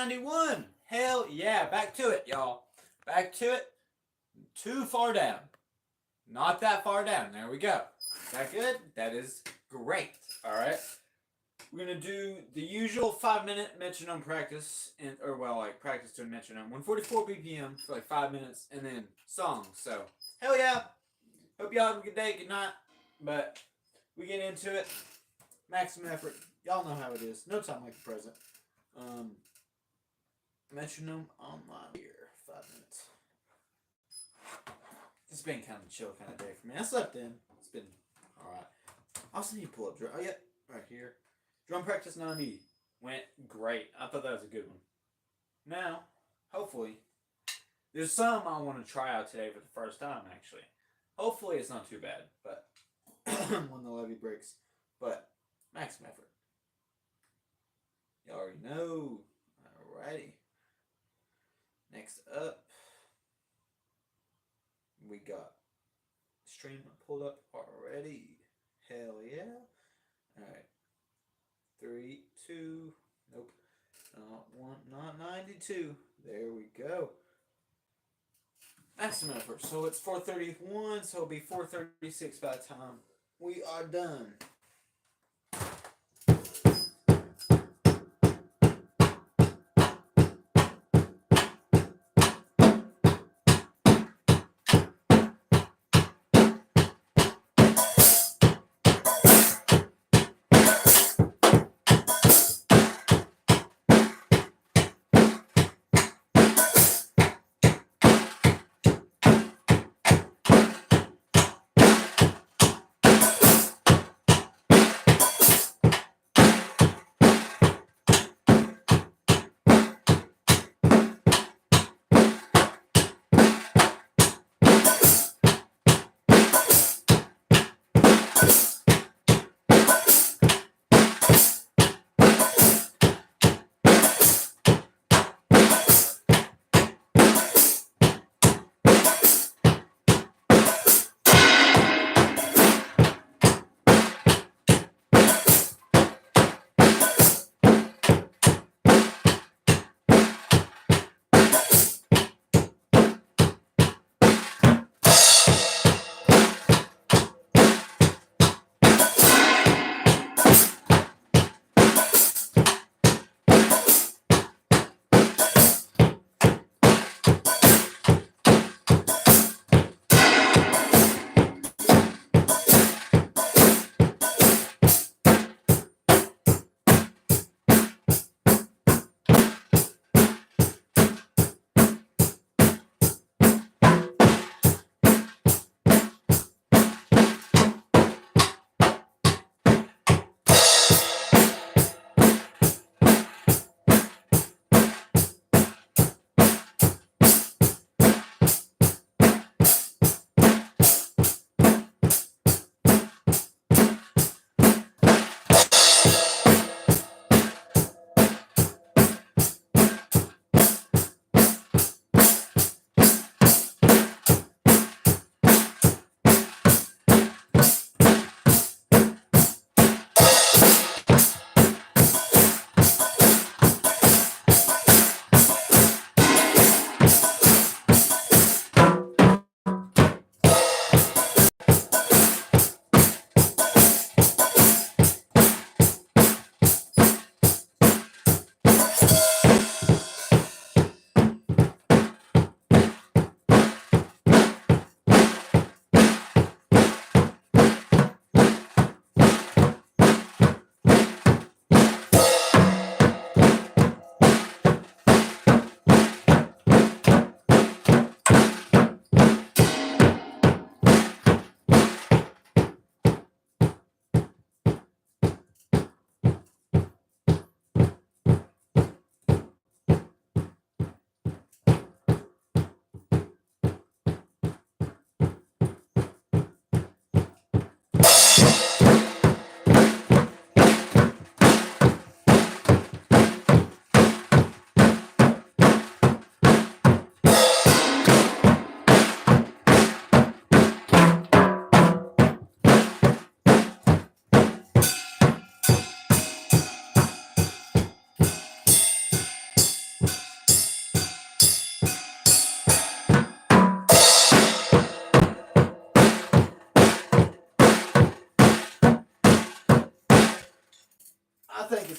91. Hell yeah. Back to it, y'all. Back to it. Too far down. Not that far down. There we go. Is that good? That is great. All right. We're going to do the usual 5-minute metronome practice, practice to a metronome. 144 BPM for like 5 minutes, and then songs. So, hell yeah. Hope y'all have a good day, good night. But we get into it. Maximum effort. Y'all know how it is. No time like the present. Metronome online here. 5 minutes. It's been kind of a chill kind of day for me. I slept in. It's been alright. I also need to pull up drum. Oh, yeah. Right here. Drum practice 90. Went great. I thought that was a good one. Now, hopefully, there's some I want to try out today for the first time, actually. Hopefully it's not too bad, but when the levee breaks. But, maximum effort. You already know. Alrighty. Next up, we got stream pulled up already. Hell yeah. Alright. 3, 2, nope. Not 92. There we go. Maximum effort. So it's 4:31, so it'll be 4:36 by the time we are done.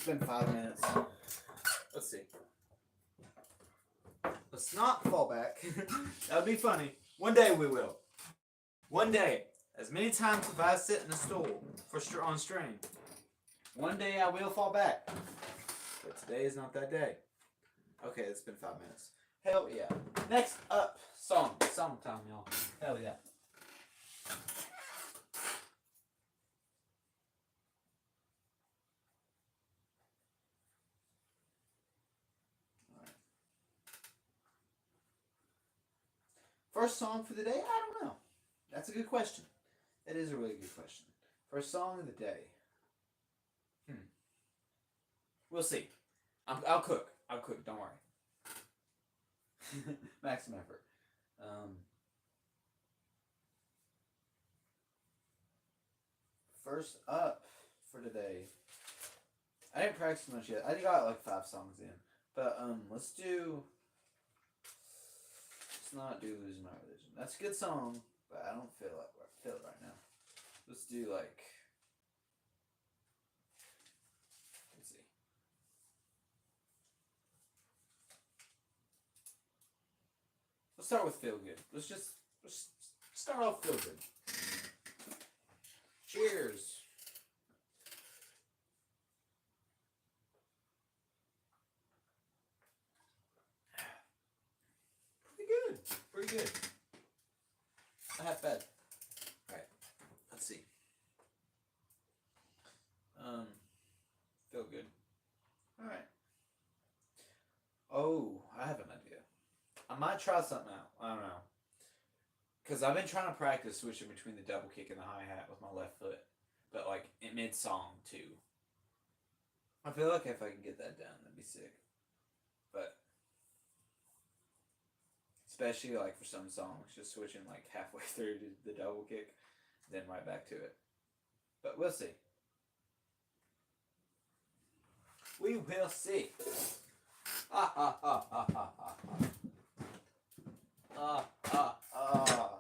been 5 minutes. Let's see. Let's not fall back. That would be funny. One day we will. One day. As many times as I sit in a stool on strain. One day I will fall back. But today is not that day. Okay, it's been 5 minutes. Hell yeah. Next up, song. Song time, y'all. Hell yeah. First song for the day? I don't know. That's a good question. That is a really good question. First song of the day. We'll see. I'll cook. I'll cook. Don't worry. Maximum effort. First up for today. I didn't practice much yet. I got like 5 songs in. But let's not do Losing My Religion. That's a good song, but I don't feel it right now. Let's do like, let's see. Let's start with Feel Good. Let's start off Feel Good. Cheers. Pretty good. Not half bad. Alright. Let's see. Feel good. Alright. Oh, I have an idea. I might try something out. I don't know. Because I've been trying to practice switching between the double kick and the hi-hat with my left foot. But like in mid-song too. I feel like if I can get that done, that'd be sick. But especially like for some songs, just switching like halfway through to the double kick, then right back to it. But we'll see. We will see. Ha ha ha ha ha ha. Ah ah ah.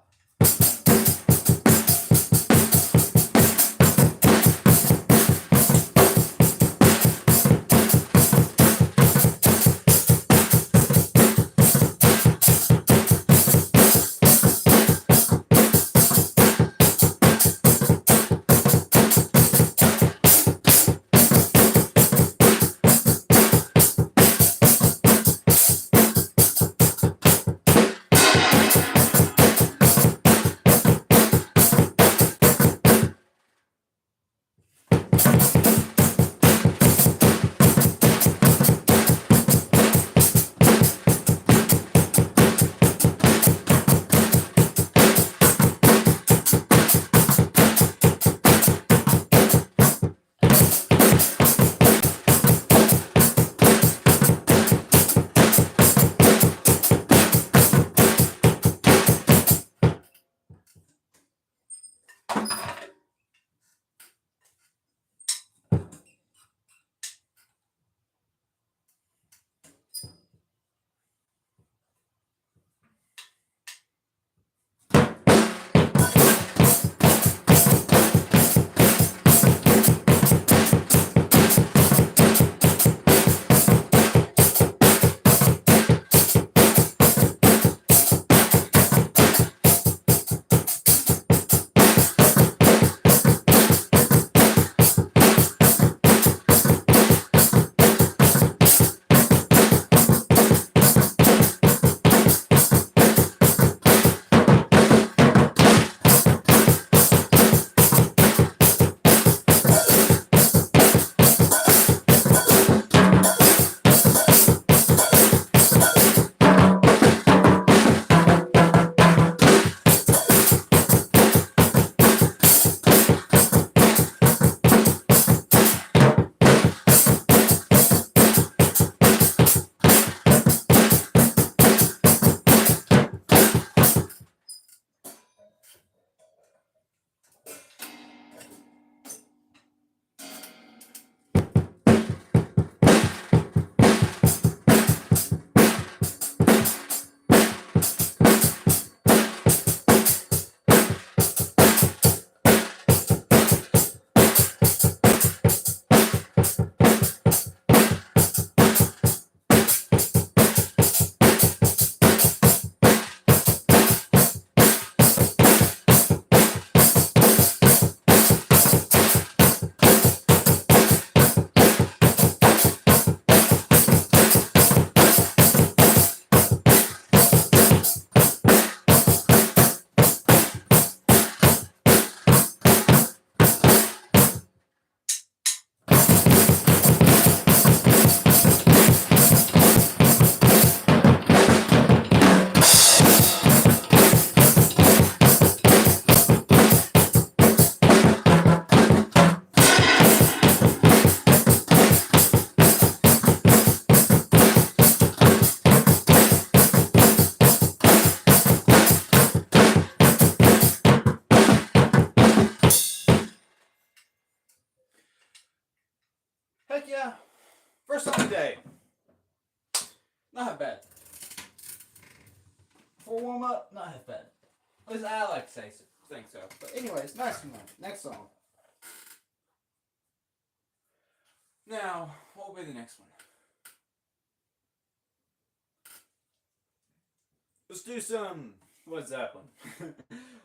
Not half bad. For warm up, not half bad. At least I like to think so. But anyways, next one. Next song. Now, what will be the next one? Let's do some Led Zeppelin.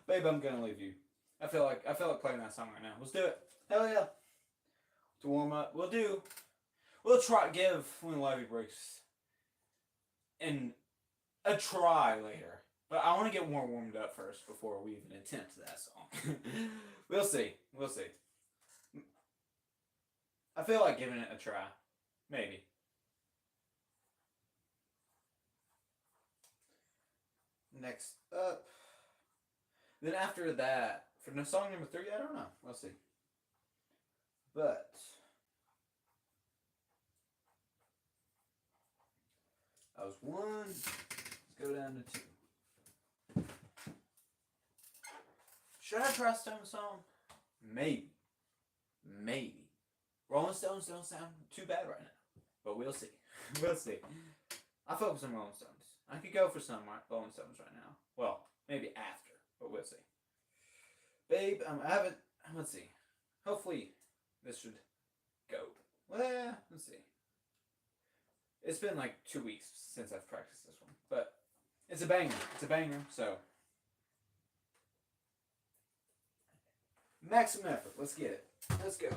Babe, I'm gonna leave you. I feel like playing that song right now. Let's do it. Hell yeah. To warm up, we'll try give when the levee breaks and a try later. But I want to get more warmed up first before we even attempt that song. We'll see. We'll see. I feel like giving it a try. Maybe. Next up. Then after that, for the song number 3, I don't know. We'll see. But that was 1. Let's go down to 2. Should I try Stone Song? Maybe. Rolling Stones don't sound too bad right now. But we'll see. We'll see. I'll focus on Rolling Stones. I could go for some Rolling Stones right now. Well, maybe after. But we'll see. Babe, let's see. Hopefully this should go. Well, let's see. It's been like 2 weeks since I've practiced this one. But it's a banger. It's a banger, so. Maximum effort. Let's get it. Let's go.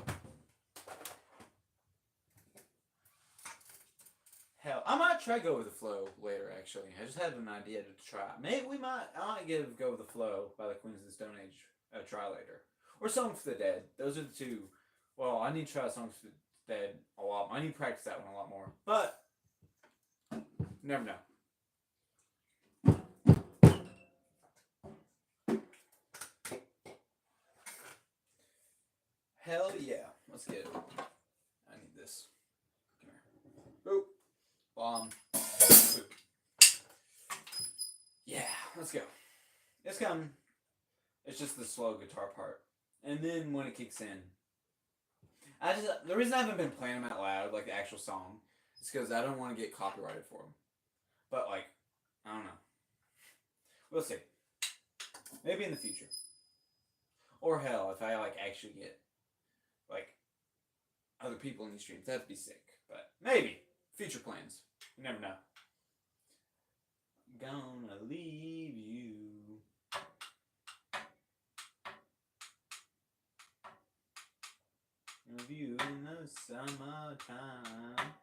Hell, I might try Go With The Flow later, actually. I just had an idea to try. Maybe I might give Go With The Flow by the Queens of the Stone Age a try later. Or Song for the Dead. Those are the two. Well, I need to try Songs for the Dead a lot. I need to practice that one a lot more. But, you never know. Hell yeah. Let's get it. I need this. Come here. Boop. Bomb. Boop. Yeah, let's go. It's coming. It's just the slow guitar part. And then when it kicks in, the reason I haven't been playing them out loud, like the actual song, is because I don't want to get copyrighted for them. But like, I don't know. We'll see. Maybe in the future. Or hell, if I like actually get like other people in these streams, that'd be sick. But maybe. Future plans. You never know. Gonna leave you. Of you in the summertime.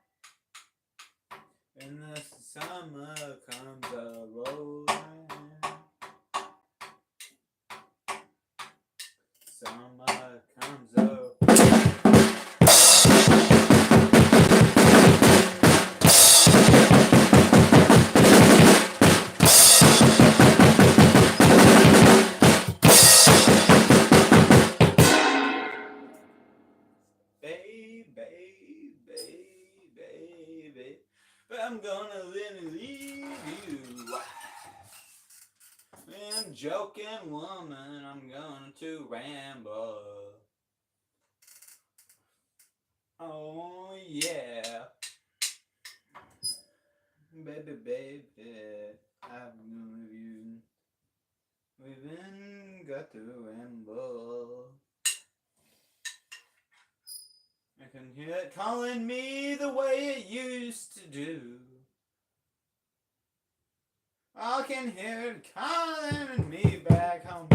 When the summer comes a-rolling. Summer comes a baby, but I'm gonna leave you. And joking woman, I'm going to ramble. Oh yeah, baby, I'm gonna leave you. We've been got to ramble. I can hear it calling me the way it used to do. I can hear it calling me back home.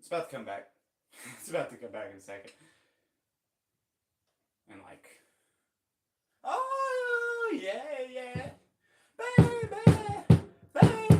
It's about to come back. It's about to come back in a second. And like, oh yeah, yeah, baby, baby, baby.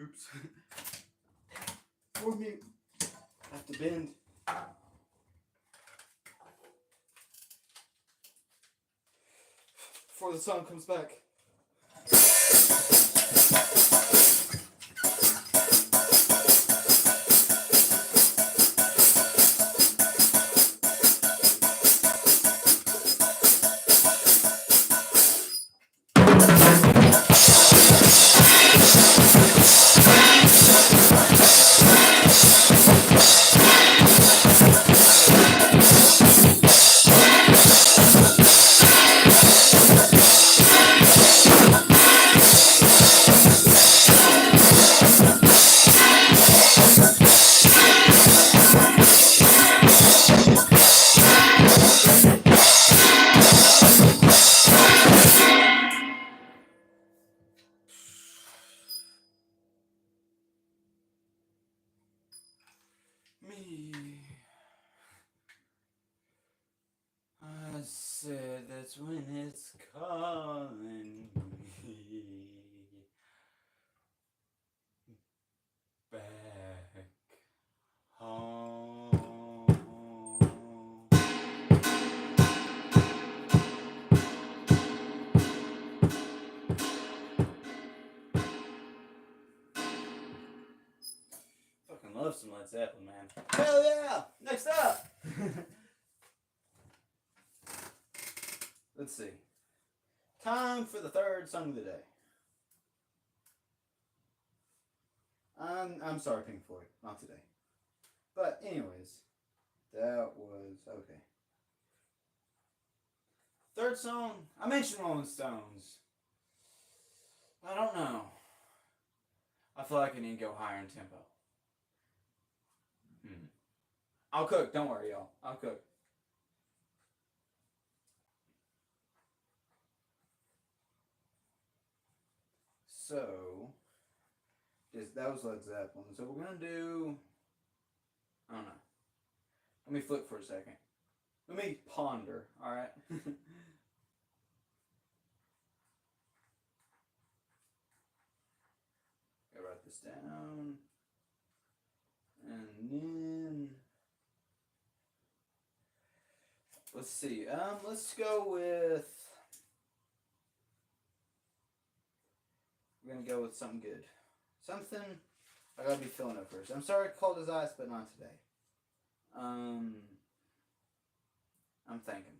Oops. For me, have to bend. Before the song comes back. Me. I said that's when it's calling me back home. Fucking love some Led Zeppelin, man. Hell yeah! Next up! Let's see. Time for the third song of the day. I'm sorry, Pink Floyd, not today. But anyways, that was okay. Third song, I mentioned Rolling Stones. I don't know. I feel like I need to go higher in tempo. I'll cook, don't worry, y'all. I'll cook. So, that was Led Zeppelin. So we're gonna do, I don't know. Let me flip for a second. Let me ponder, alright? Gotta write this down. And then, let's see. Let's go with, we're gonna go with something good. Something I gotta be feeling up first. I'm sorry it cold as ice, but not today. I'm thinking.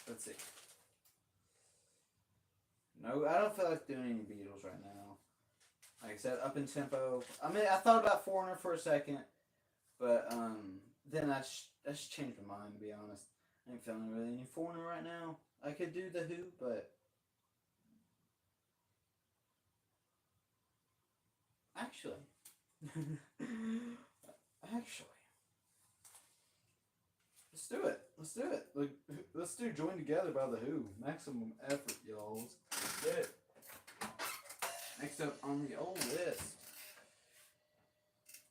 Let's see. No, I don't feel like doing any Beatles right now. Like I said, up in tempo. I mean, I thought about Foreigner for a second, but then I just changed my mind, to be honest. I ain't feeling really any Foreigner right now. I could do The Who, but actually, let's do it. Let's do it. Like, let's do Join Together by The Who. Maximum effort, y'all. Get it. Next up on the old list.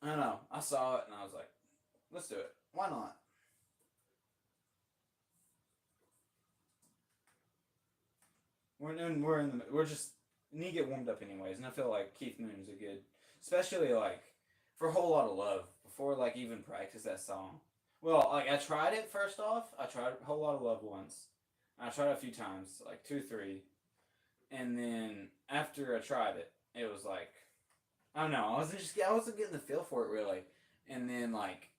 I don't know. I saw it and I was like, let's do it. Why not? we're just need to get warmed up anyways, and I feel like Keith Moon is a good, especially like for a whole lot of love before like even practice that song. Well, like I tried it first off. I tried a whole lot of love once. I tried it a few times, like 2, 3, and then after I tried it, it was like I don't know. I wasn't getting the feel for it really, and then like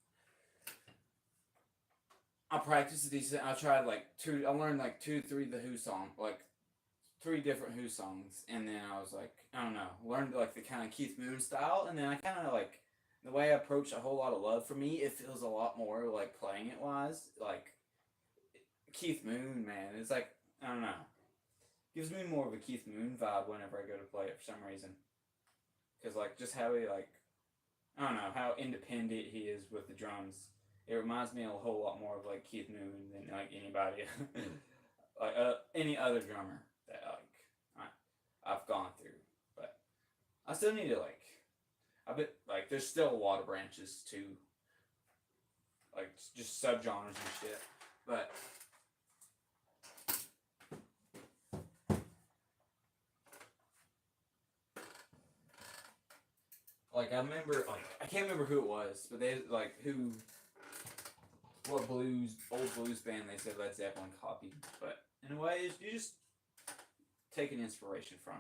I practiced decent. I tried like two. I learned like 2, 3 the Who song, like 3 different Who songs, and then I was like, I don't know, learned like the kind of Keith Moon style, and then I kind of like the way I approach a whole lot of love. For me, it feels a lot more like playing it wise, like Keith Moon, man. It's like I don't know, gives me more of a Keith Moon vibe whenever I go to play it for some reason, because like just how he like, I don't know how independent he is with the drums. It reminds me a whole lot more of like Keith Moon than like anybody, like any other drummer that like I've gone through. But I still need to like, I bet like there's still a lot of branches to like just subgenres and shit. But like I remember like I can't remember who it was, but they like who. What old blues band they said Led Zeppelin copied, but in a way, you just take an inspiration from.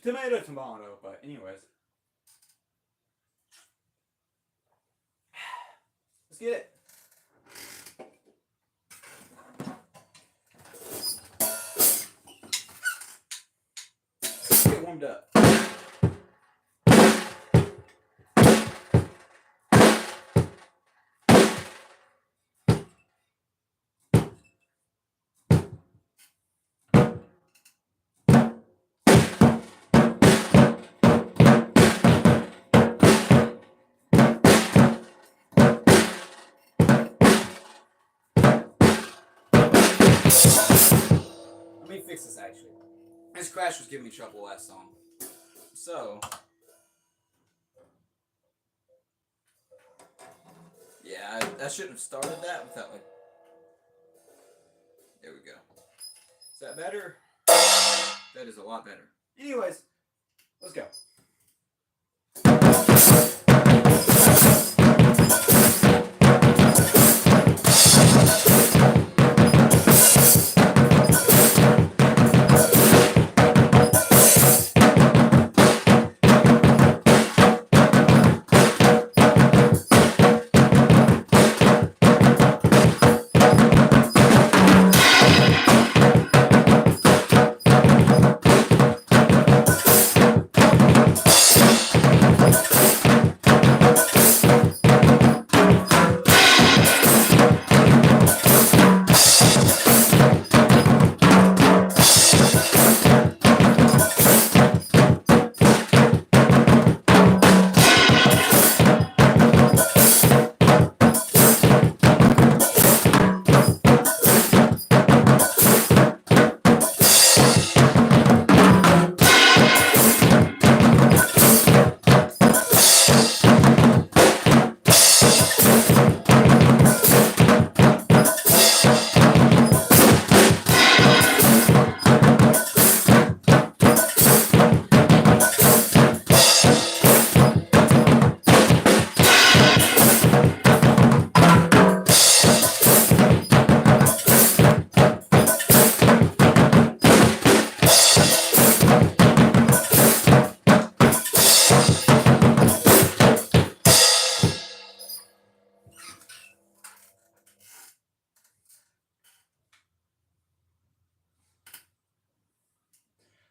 Tomato, tomato, but anyways. Let's get it. Let's get warmed up. Fix this actually. This crash was giving me trouble last song. So yeah, I shouldn't have started that without like there we go. Is that better? That is a lot better. Anyways, let's go.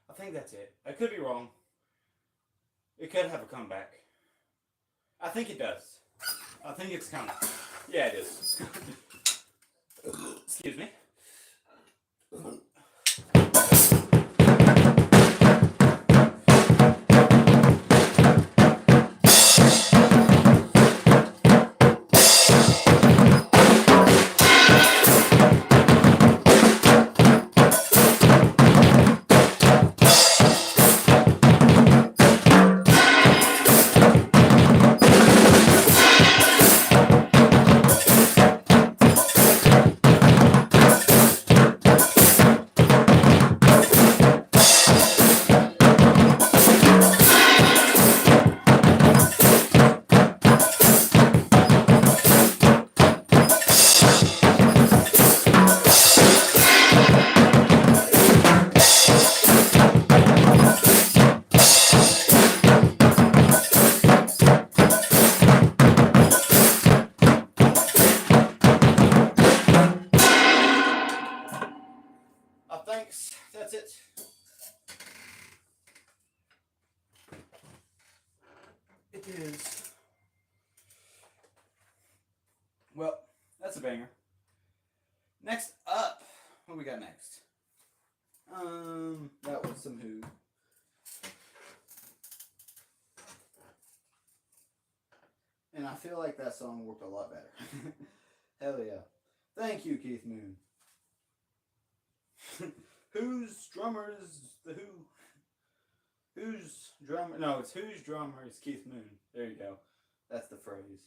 I think that's it. I could be wrong. It could have a comeback. I think it does. I think it's coming. Yeah, it is. Excuse me. That's a banger. Next up, what we got next? That was some Who. And I feel like that song worked a lot better. Hell yeah. Thank you, Keith Moon. Whose drummer is the Who? Whose drummer? No, it's whose drummer is Keith Moon. There you go. That's the phrase.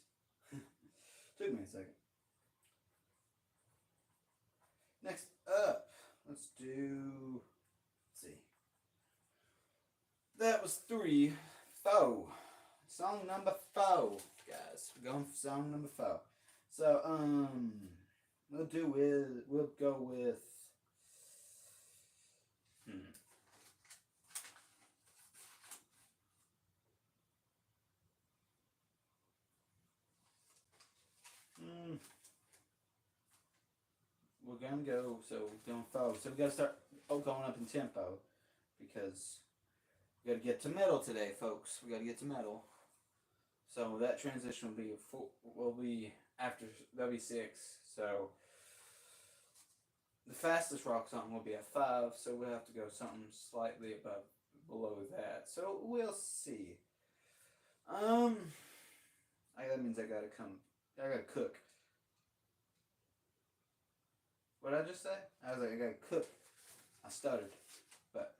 Took me a second. Next up, let's see. That was 3, 4. Song number 4, guys. We're going for song number 4. So, we'll go with, we're gonna go, so we're doing 4. So we gotta start going up in tempo, because we gotta get to metal today, folks. We gotta get to metal. So that transition will be after, that'll be 6. So the fastest rock song will be at 5, so we'll have to go something slightly below that. So we'll see. That means I gotta cook. What did I just say? I was like, I gotta cook. I stuttered, but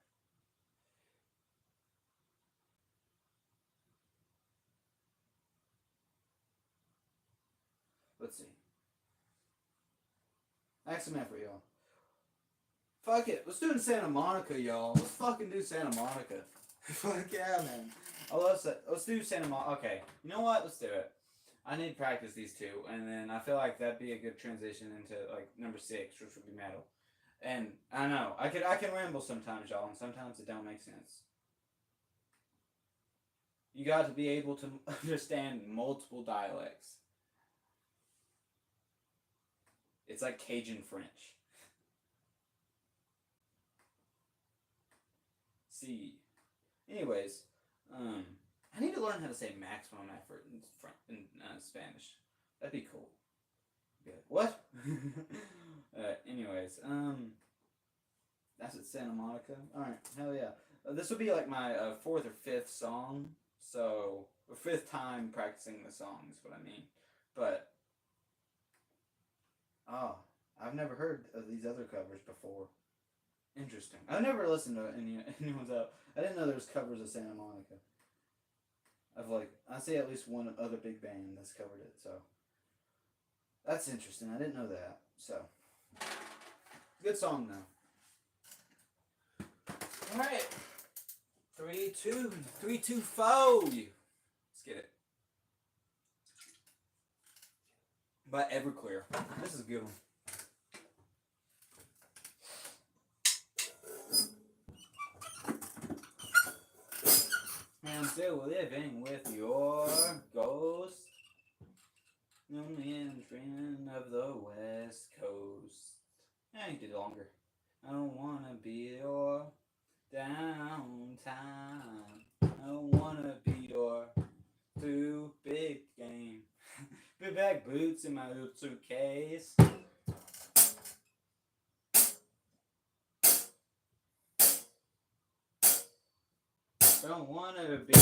let's see. Make some effort, y'all. Fuck it. Let's do it in Santa Monica, y'all. Let's fucking do Santa Monica. Fuck yeah, man. Let's do Santa Monica. Okay. You know what? Let's do it. I need to practice these 2, and then I feel like that'd be a good transition into like number 6, which would be metal. And I know I can ramble sometimes, y'all, and sometimes it don't make sense. You got to be able to understand multiple dialects. It's like Cajun French. See. Anyways, I need to learn how to say maximum effort in Spanish. That'd be cool. Good. What? Anyways, that's at Santa Monica. Alright, hell yeah. This would be like my 4th or 5th song. So, or 5th time practicing the song is what I mean. But, I've never heard of these other covers before. Interesting. I've never listened to anyone's out. I didn't know there was covers of Santa Monica. I see at least one other big band that's covered it, so that's interesting. I didn't know that. So good song though. Alright. 3, 2, 3, 2, 4. Let's get it. By Everclear. This is a good one. I'm still living with your ghost. Only entrant of the West Coast. I need to do longer. I don't wanna be your downtime. I don't wanna be your too big game. Big bag boots in my little suitcase. Don't wanna be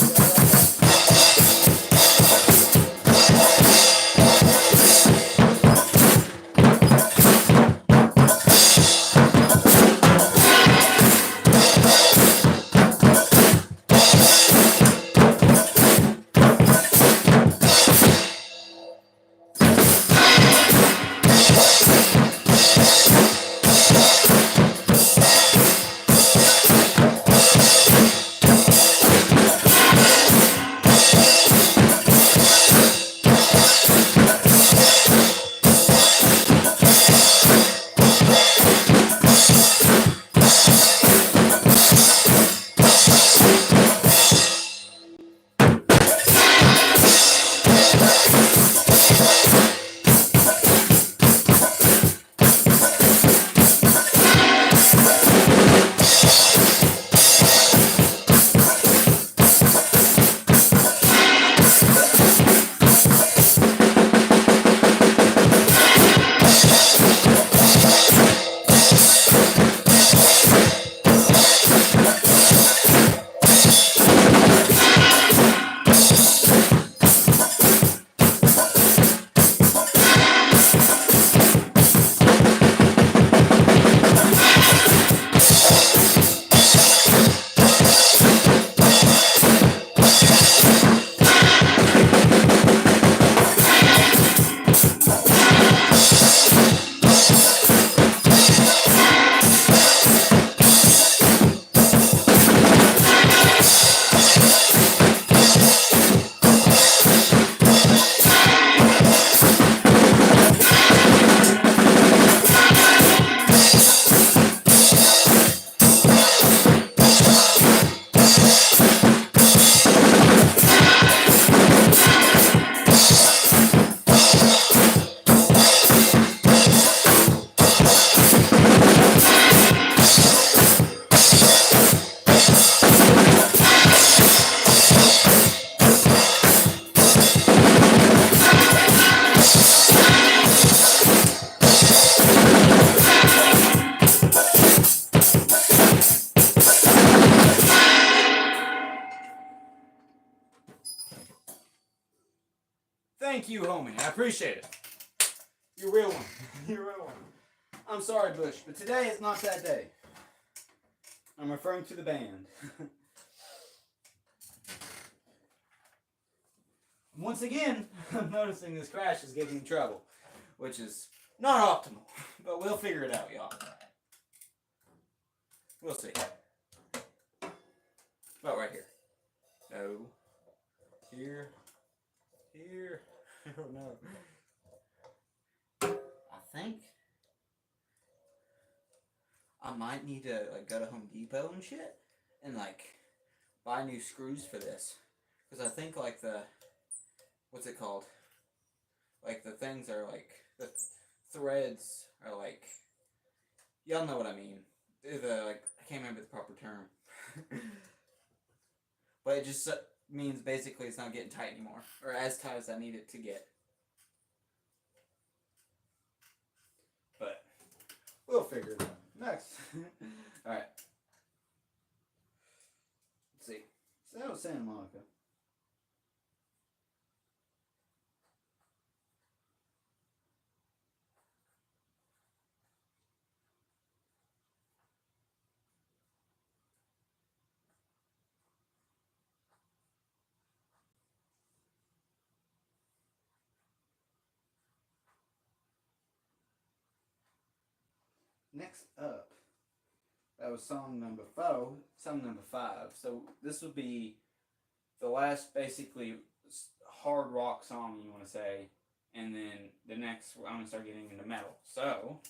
Thank you, homie. I appreciate it. You're a real one. You're a real one. I'm sorry, Bush, but today is not that day. I'm referring to the band. Once again, I'm noticing this crash is getting me trouble, which is not optimal, but we'll figure it out, y'all. We'll see. About right here. No. Here. Here. I don't know. I think I might need to like go to Home Depot and shit and like buy new screws for this, because I think like the what's it called? Like the things are like the threads are like, y'all know what I mean. They're the like I can't remember the proper term, but it just means basically it's not getting tight anymore, or as tight as I need it to get. But we'll figure it out. Next. Alright. Let's see. So that was Santa Monica. Next up, that was song number 4, song number 5. So this would be the last basically hard rock song you want to say, and then the next I'm gonna start getting into metal. So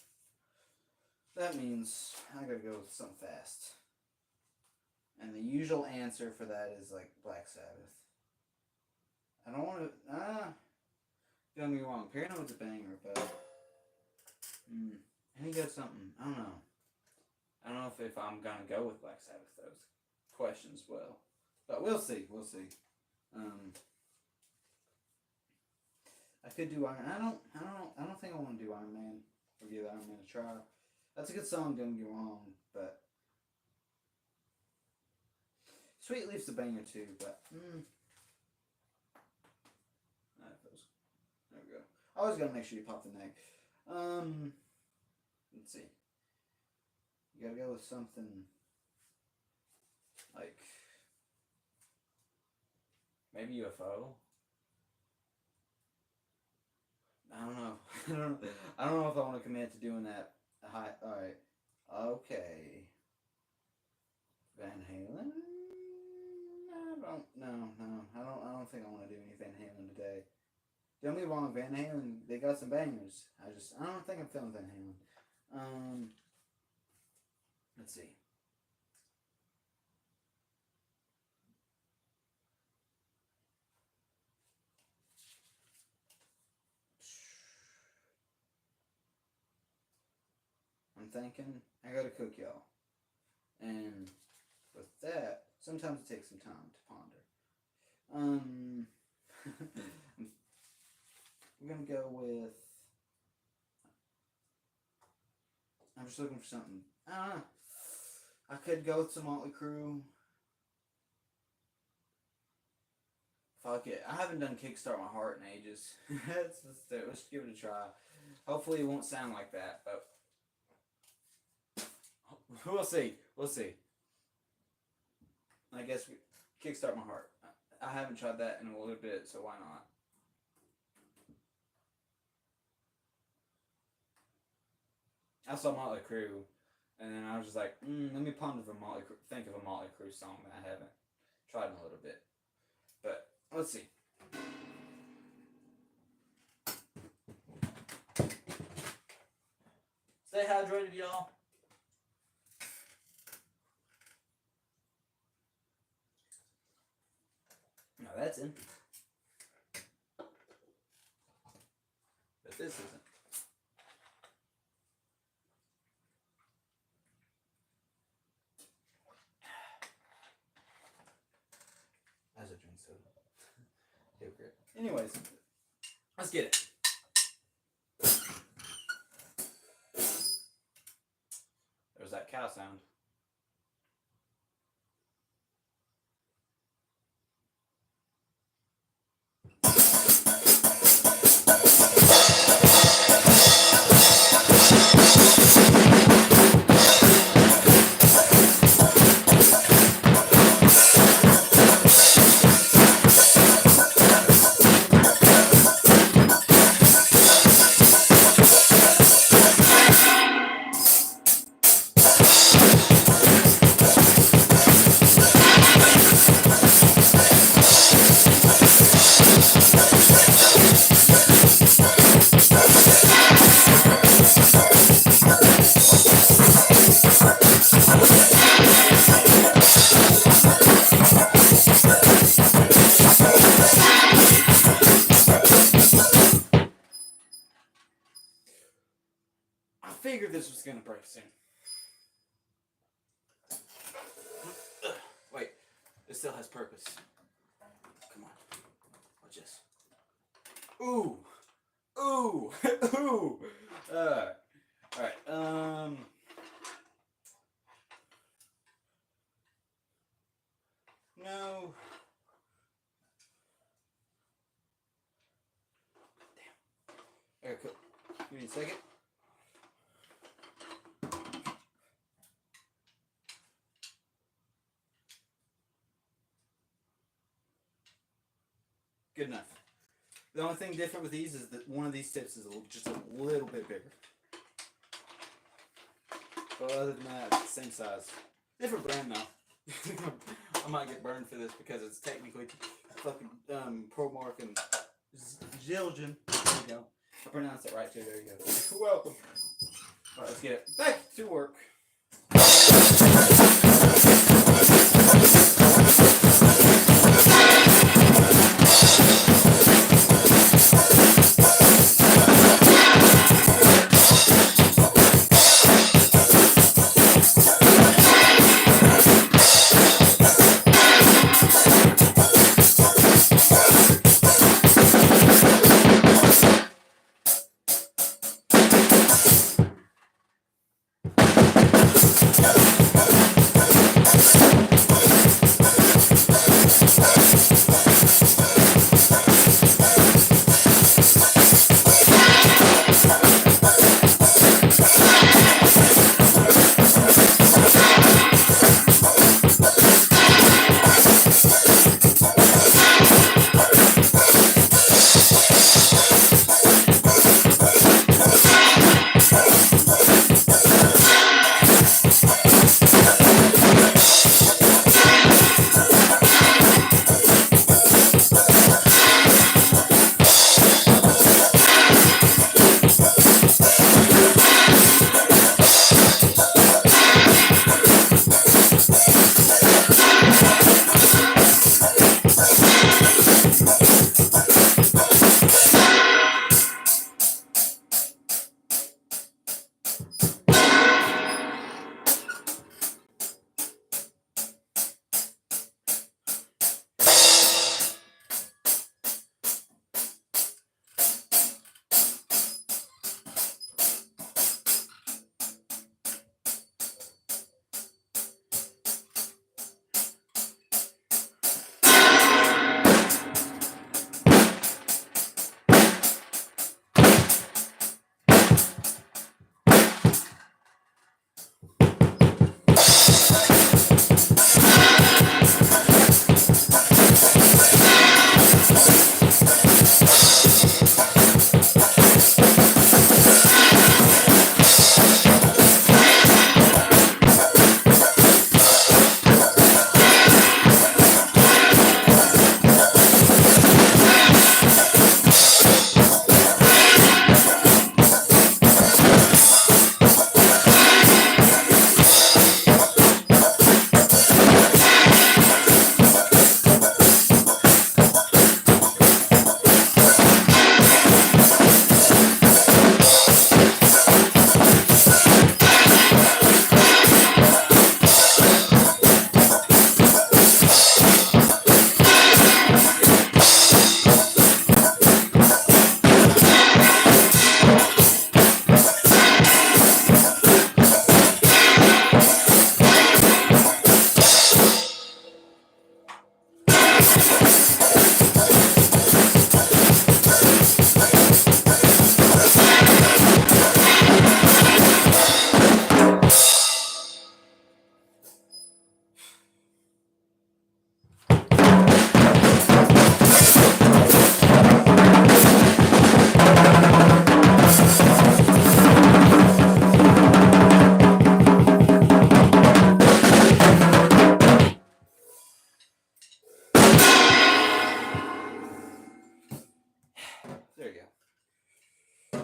that means I gotta go with something fast. And the usual answer for that is like Black Sabbath. I don't want to. Don't get me wrong. Paranoid's a banger, but I need to go something. I don't know. I don't know if I'm gonna go with Black Sabbath. Those questions, well, but we'll see. We'll see. I could do Iron. I don't think I want to do Iron Man. Or give Iron Man a try. That's a good song. Don't get me wrong, but Sweet Leaf's a banger too. But there we go. I always gotta make sure you pop the neck. Let's see. You gotta go with something like maybe UFO. I don't know. I don't know if I want to commit to doing that. All right. Okay. Van Halen. I don't think I want to do any Van Halen today. Don't get me wrong, Van Halen, they got some bangers. I don't think I'm feeling Van Halen. Let's see. I'm thinking I gotta cook, y'all. And with that, sometimes it takes some time to ponder. We're gonna go with. I'm just looking for something. I could go with some Motley Crue. Fuck it. I haven't done Kickstart My Heart in ages. Let's give it a try. Hopefully it won't sound like that, but we'll see. We'll see. I guess Kickstart My Heart. I haven't tried that in a little bit, so why not? I saw Motley Crue, and then I was just like, let me think of a Motley Crue song that I haven't tried in a little bit. But let's see. Stay hydrated, y'all. No, that's in. But this isn't. As a drink soda. Hypocrite. Anyways, let's get it. There's that cow sound. I figured this was gonna break soon. Wait, it still has purpose. Come on, watch this. Ooh, ooh, ooh. All right. No. Damn. Okay, cool. Give me a second. Good enough. The only thing different with these is that one of these tips is just a little bit bigger. But other than that, it's the same size. Different brand though. I might get burned for this because it's technically fucking ProMark and Zildjian. There you go. I pronounced it right too. There you go. You're welcome. Alright, let's get back to work.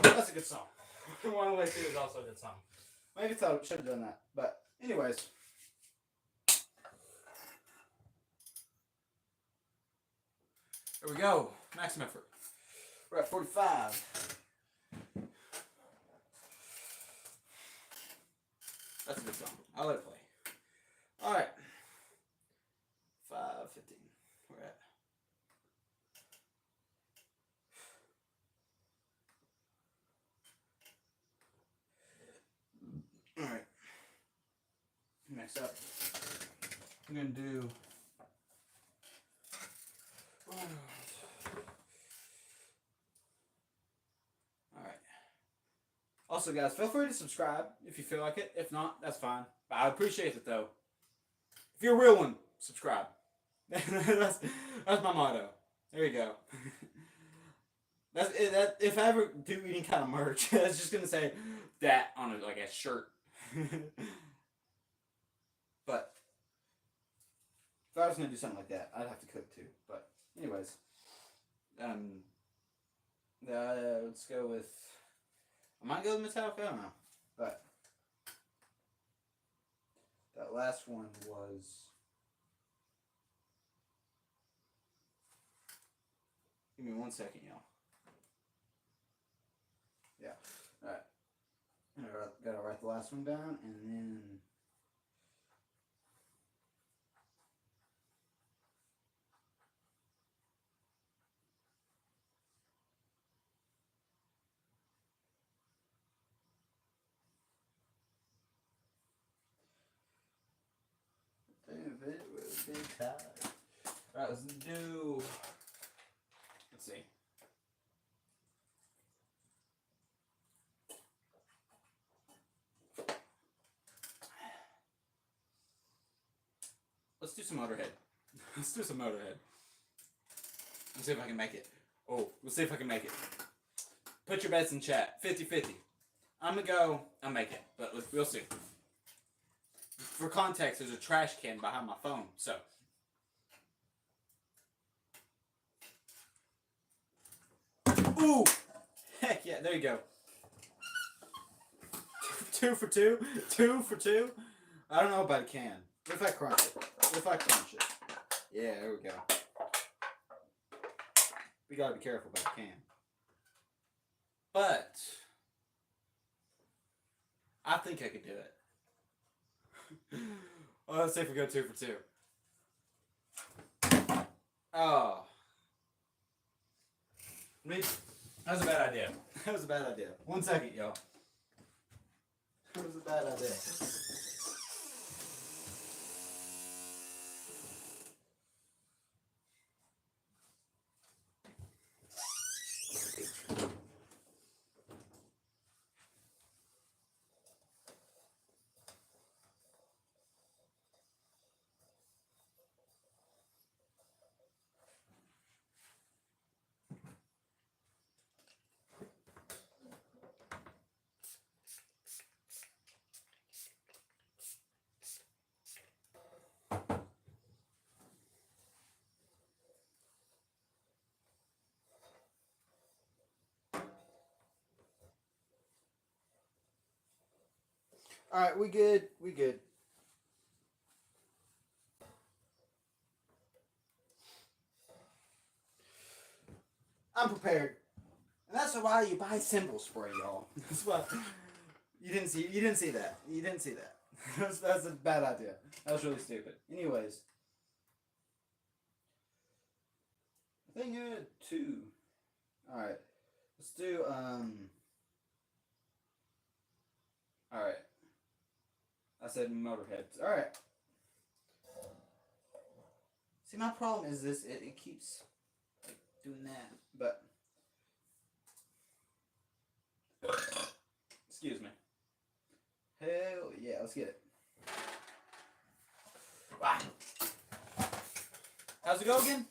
That's a good song. One Way Through is also a good song. Maybe thought should have done that. But anyways. There we go. Maximum effort. We're at 45. That's a good song. I'll let it play. All right. 5:15. We're at. All right. Next up, I'm gonna do. Alright. Also, guys, feel free to subscribe if you feel like it. If not, that's fine. But I appreciate it, though. If you're a real one, subscribe. that's my motto. There you go. That's it, that if I ever do any kind of merch, I was just gonna say that on a shirt. But if I was gonna do something like that, I'd have to cook too. But anyways, let's go with. I might go with Metallica. I don't know, but that last one was. Give me 1 second, y'all. Yeah. All right. Gotta write the last one down, and then. Alright, let's do. Let's see. Let's do some Motorhead. Let's do some Motorhead. Let's see if I can make it. Oh, we'll see if I can make it. Put your bets in chat. 50-50. I'm gonna go. I'll make it, but we'll see. For context, there's a trash can behind my phone, so. Ooh! Heck yeah, there you go. 2 for 2? 2 for 2? I don't know about a can. What if I crunch it? What if I crunch it? Yeah, there we go. We gotta be careful about a can. But I think I could do it. Well, let's see if we go 2 for 2. Oh. That was a bad idea. That was a bad idea. 1 second, y'all. That was a bad idea. All right, we good. We good. I'm prepared, and that's why you buy cymbal spray, y'all. That's why you didn't see. You didn't see that. You didn't see that. That's a bad idea. That was really stupid. Anyways, I think you're 2. All right, let's do All right. I said Motorhead. All right. See, my problem is this. It keeps like doing that. But excuse me. Hell yeah, let's get it. Wow. How's it go again?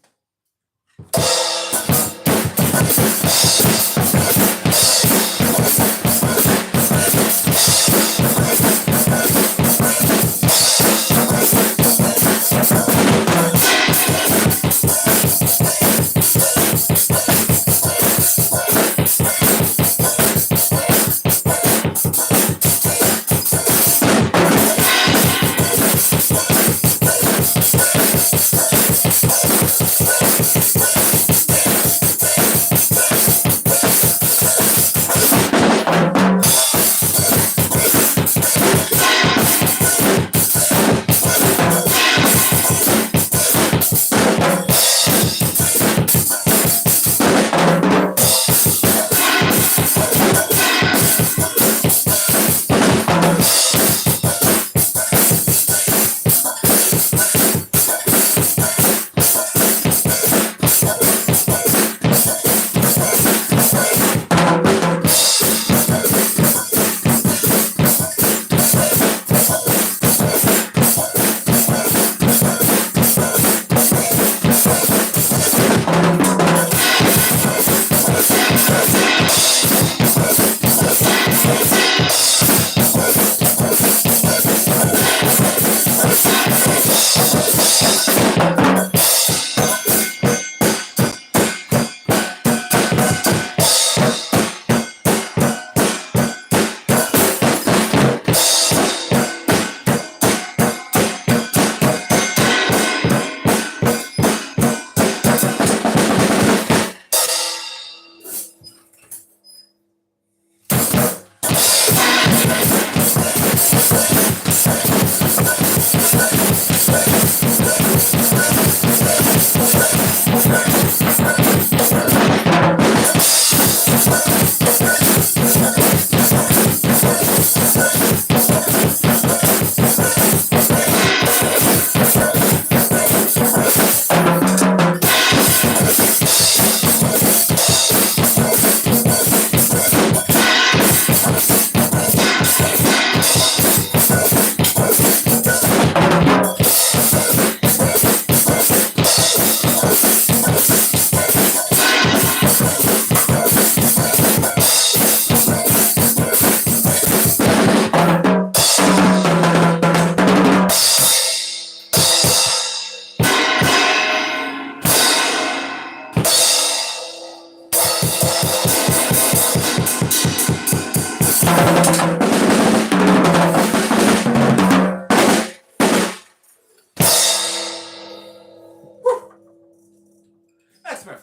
That's my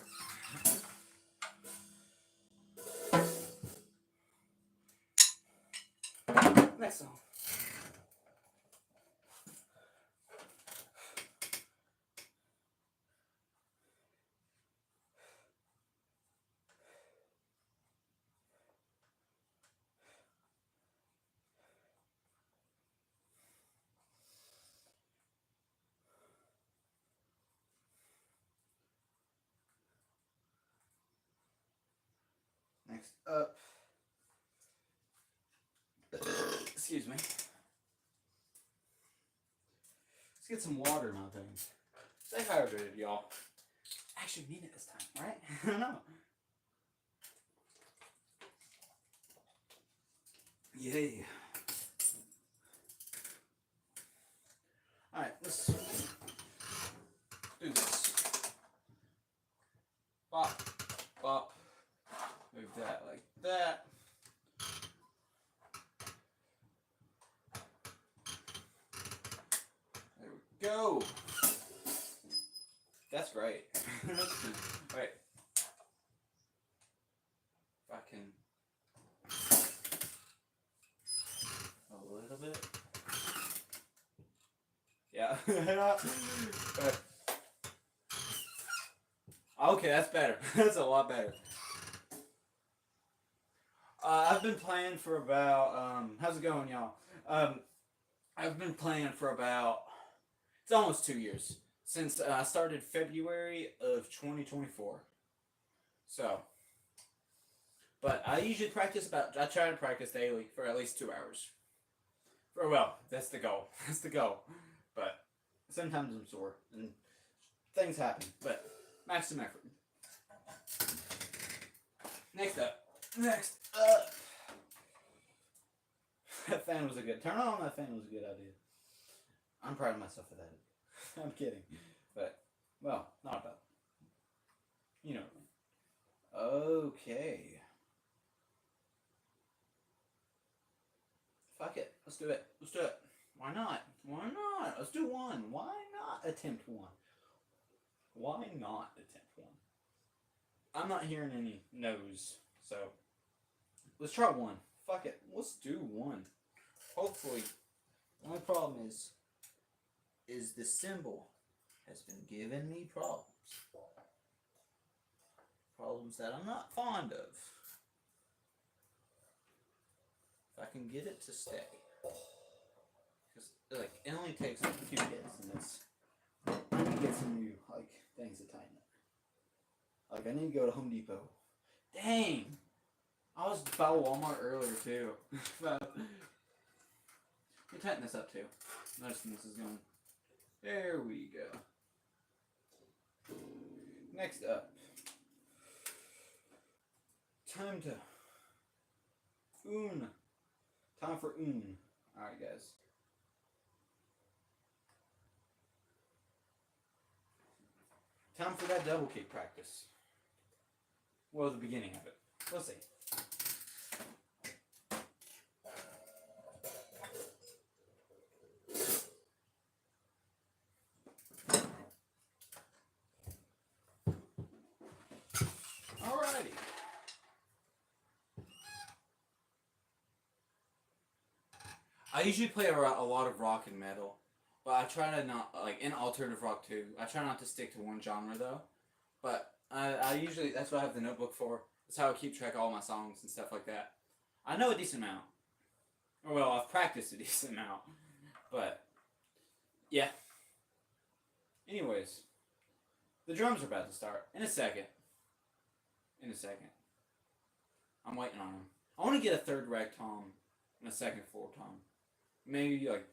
next song. Next up. Excuse me. Let's get some water in my veins. Stay hydrated, y'all. Actually need it this time, right? I don't know. Yay. Alright, let's do this. Bop, bop. Move that like that. There we go. That's great. Wait. If I can. A little bit. Yeah. Okay, that's better. That's a lot better. I've been playing for about, how's it going, y'all? I've been playing for about, it's almost 2 years. Since I started February of 2024. So, but I usually practice I try to practice daily for at least 2 hours. Well, that's the goal. That's the goal. But sometimes I'm sore and things happen. But maximum effort. Next up. That fan was a good, turn on that fan was a good idea. I'm proud of myself for that. I'm kidding. But, well, not about. You know what I mean. Okay. Fuck it. Let's do it. Let's do it. Why not? Why not? Let's do one. Why not attempt one? Why not attempt one? I'm not hearing any no's, so let's try one. Fuck it. Let's do one. Hopefully. The only problem is the symbol has been giving me problems. Problems that I'm not fond of. If I can get it to stay. Because, like, it only takes like a few hits, and it's, I need to get some new, like, things to tighten it. Like, I need to go to Home Depot. Dang! I was by Walmart earlier, too. But, we tighten this up, too. Noticing this is going. There we go. Next up. Time to Time for Alright, guys. Time for that double kick practice. Well, the beginning of it. We'll see. Alrighty. I usually play a lot of rock and metal, but I try to not, like, in alternative rock too. I try not to stick to one genre though. But I usually, that's what I have the notebook for. That's how I keep track of all my songs and stuff like that. I know a decent amount. Well, I've practiced a decent amount. But, yeah. Anyways, the drums are about to start in a second. I'm waiting on them. I want to get a third rag tom and a second floor tom. Maybe like.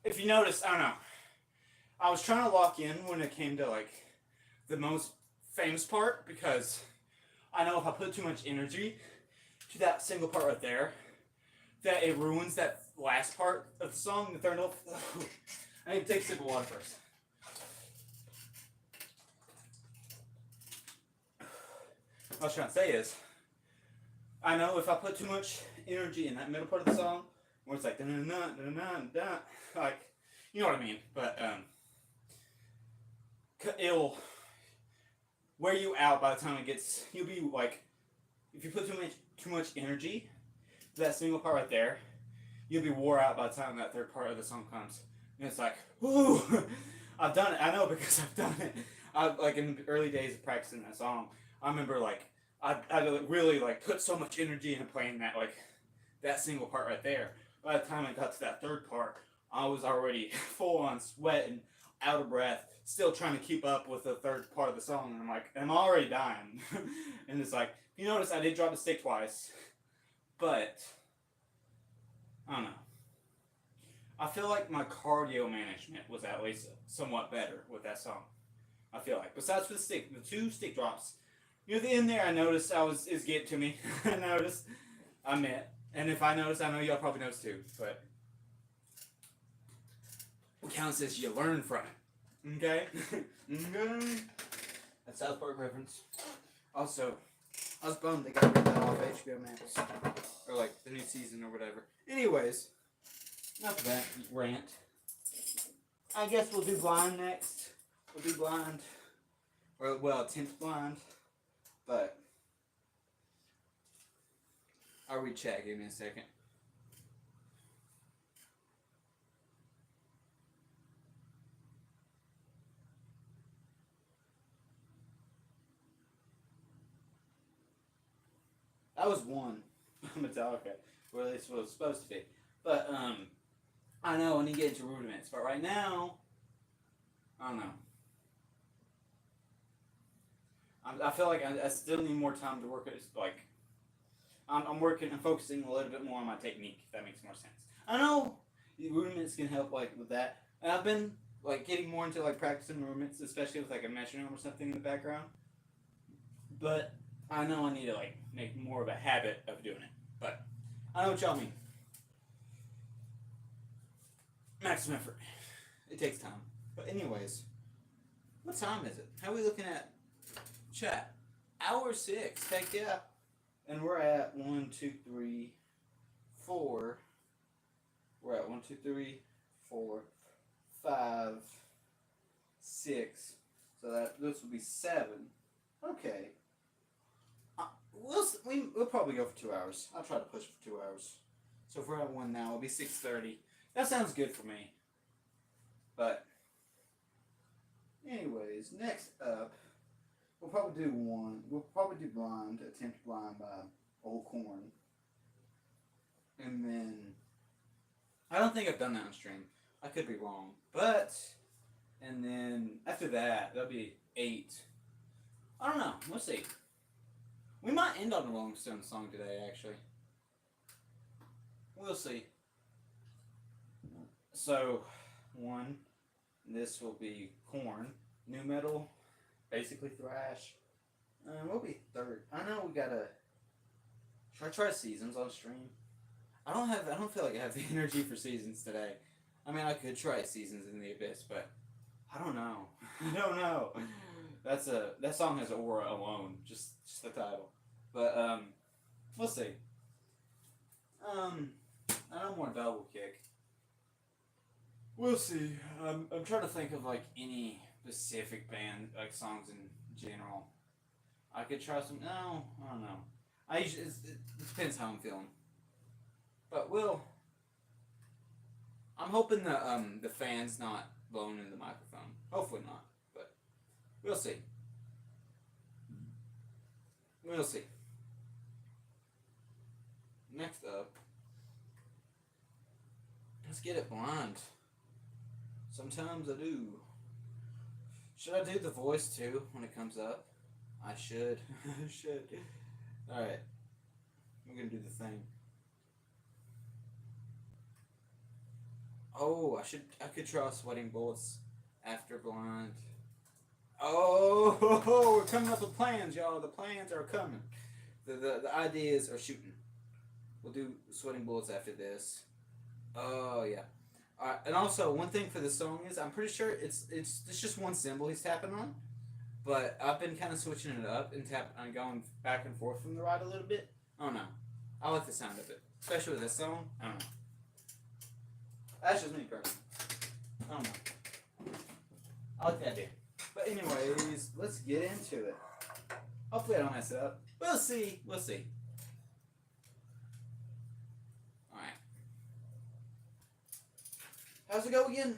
If you notice, I don't know. I was trying to lock in when it came to like the most famous part because I know if I put too much energy to that single part right there, that it ruins that last part of the song, the third note. I need to take a sip of water first. What I was trying to say is, I know if I put too much energy in that middle part of the song, where it's like da da da da da, like, you know what I mean. But it'll wear you out by the time it gets. You'll be like, if you put too much energy to that single part right there, you'll be wore out by the time that third part of the song comes. And it's like, whoo, I've done it. I know because I've done it. Like in the early days of practicing that song, I remember like I really like put so much energy into playing that single part right there. By the time I got to that third part, I was already full on sweating, out of breath, still trying to keep up with the third part of the song. And I'm like, I'm already dying. And it's like, you notice I did drop the stick twice, but I don't know. I feel like my cardio management was at least somewhat better with that song. I feel like, besides for the two stick drops, near the end there, I noticed it's getting to me. I noticed, I meant, and if I noticed, I know y'all probably noticed too. But what counts is you learn from it. Okay. Okay. That's South Park reference. Also, I was bummed they got rid of that off HBO Max. Or like the new season or whatever. Anyways, Enough of that rant. I guess we'll do blind next. We'll do blind. Or, well, 10th blind. But I'll read chat. Give me a second. that was one. Metallica. Or at least what it was supposed to be. But, I know when you get into rudiments. But right now, I don't know. I feel like I still need more time to work. It's like I'm focusing a little bit more on my technique. If that makes more sense. I know rudiments can help like with that. And I've been like getting more into like practicing rudiments, especially with like a metronome or something in the background. But I know I need to like make more of a habit of doing it. But I know what y'all mean. Maximum effort. It takes time. But anyways, what time is it? How are we looking at chat? Hour 6. Heck yeah. And we're at 1, 2, 3, 4. We're at 1, 2, 3, 4, 5, 6. So this will be 7. Okay. We'll probably go for 2 hours. I'll try to push for 2 hours. So if we're at 1 now, it'll be 6:30. That sounds good for me. But anyways, next up, we'll probably do blind, attempt blind by Old Corn. And then I don't think I've done that on stream. I could be wrong. But and then after that, that'll be 8. I don't know. We'll see. We might end on a Rolling Stones song today, actually. We'll see. So, 1. This will be Korn. Nu metal. Basically thrash. We'll be 3rd. I know we gotta. Should I try Seasons on stream? I don't feel like I have the energy for Seasons today. I mean, I could try Seasons in the Abyss, but I don't know. I don't know. That song has aura alone, just the title. But we'll see. I know more double kick. We'll see. I'm trying to think of like any specific band like songs in general. I could try some. No, I don't know. It depends how I'm feeling. But I'm hoping the fan's not blowing into the microphone. Hopefully not, but we'll see. We'll see. Next up, let's get it blind. Sometimes I do. Should I do the voice too when it comes up? I should. I should. Alright. We're gonna do the thing. Oh, I could draw sweating bullets after blind. Oh, we're coming up with plans, y'all. The plans are coming. The ideas are shooting. We'll do sweating bullets after this. Oh yeah. And also one thing for the song is I'm pretty sure it's just one cymbal he's tapping on, but I've been kind of switching it up and going back and forth from the right a little bit. I don't know. I like the sound of it, especially with this song. I don't know. That's just me personally. I don't know. I like the idea. But anyways, let's get into it. Hopefully I don't mess it up. We'll see. We'll see. Alright. How's it go again?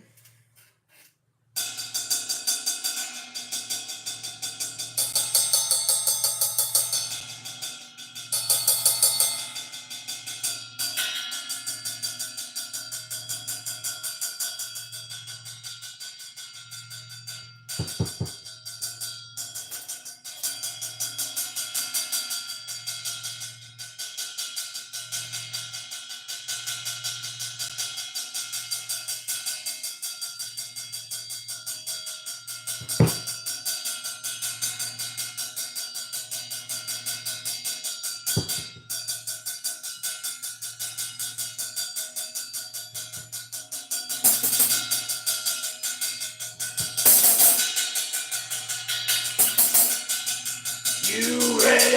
You ready?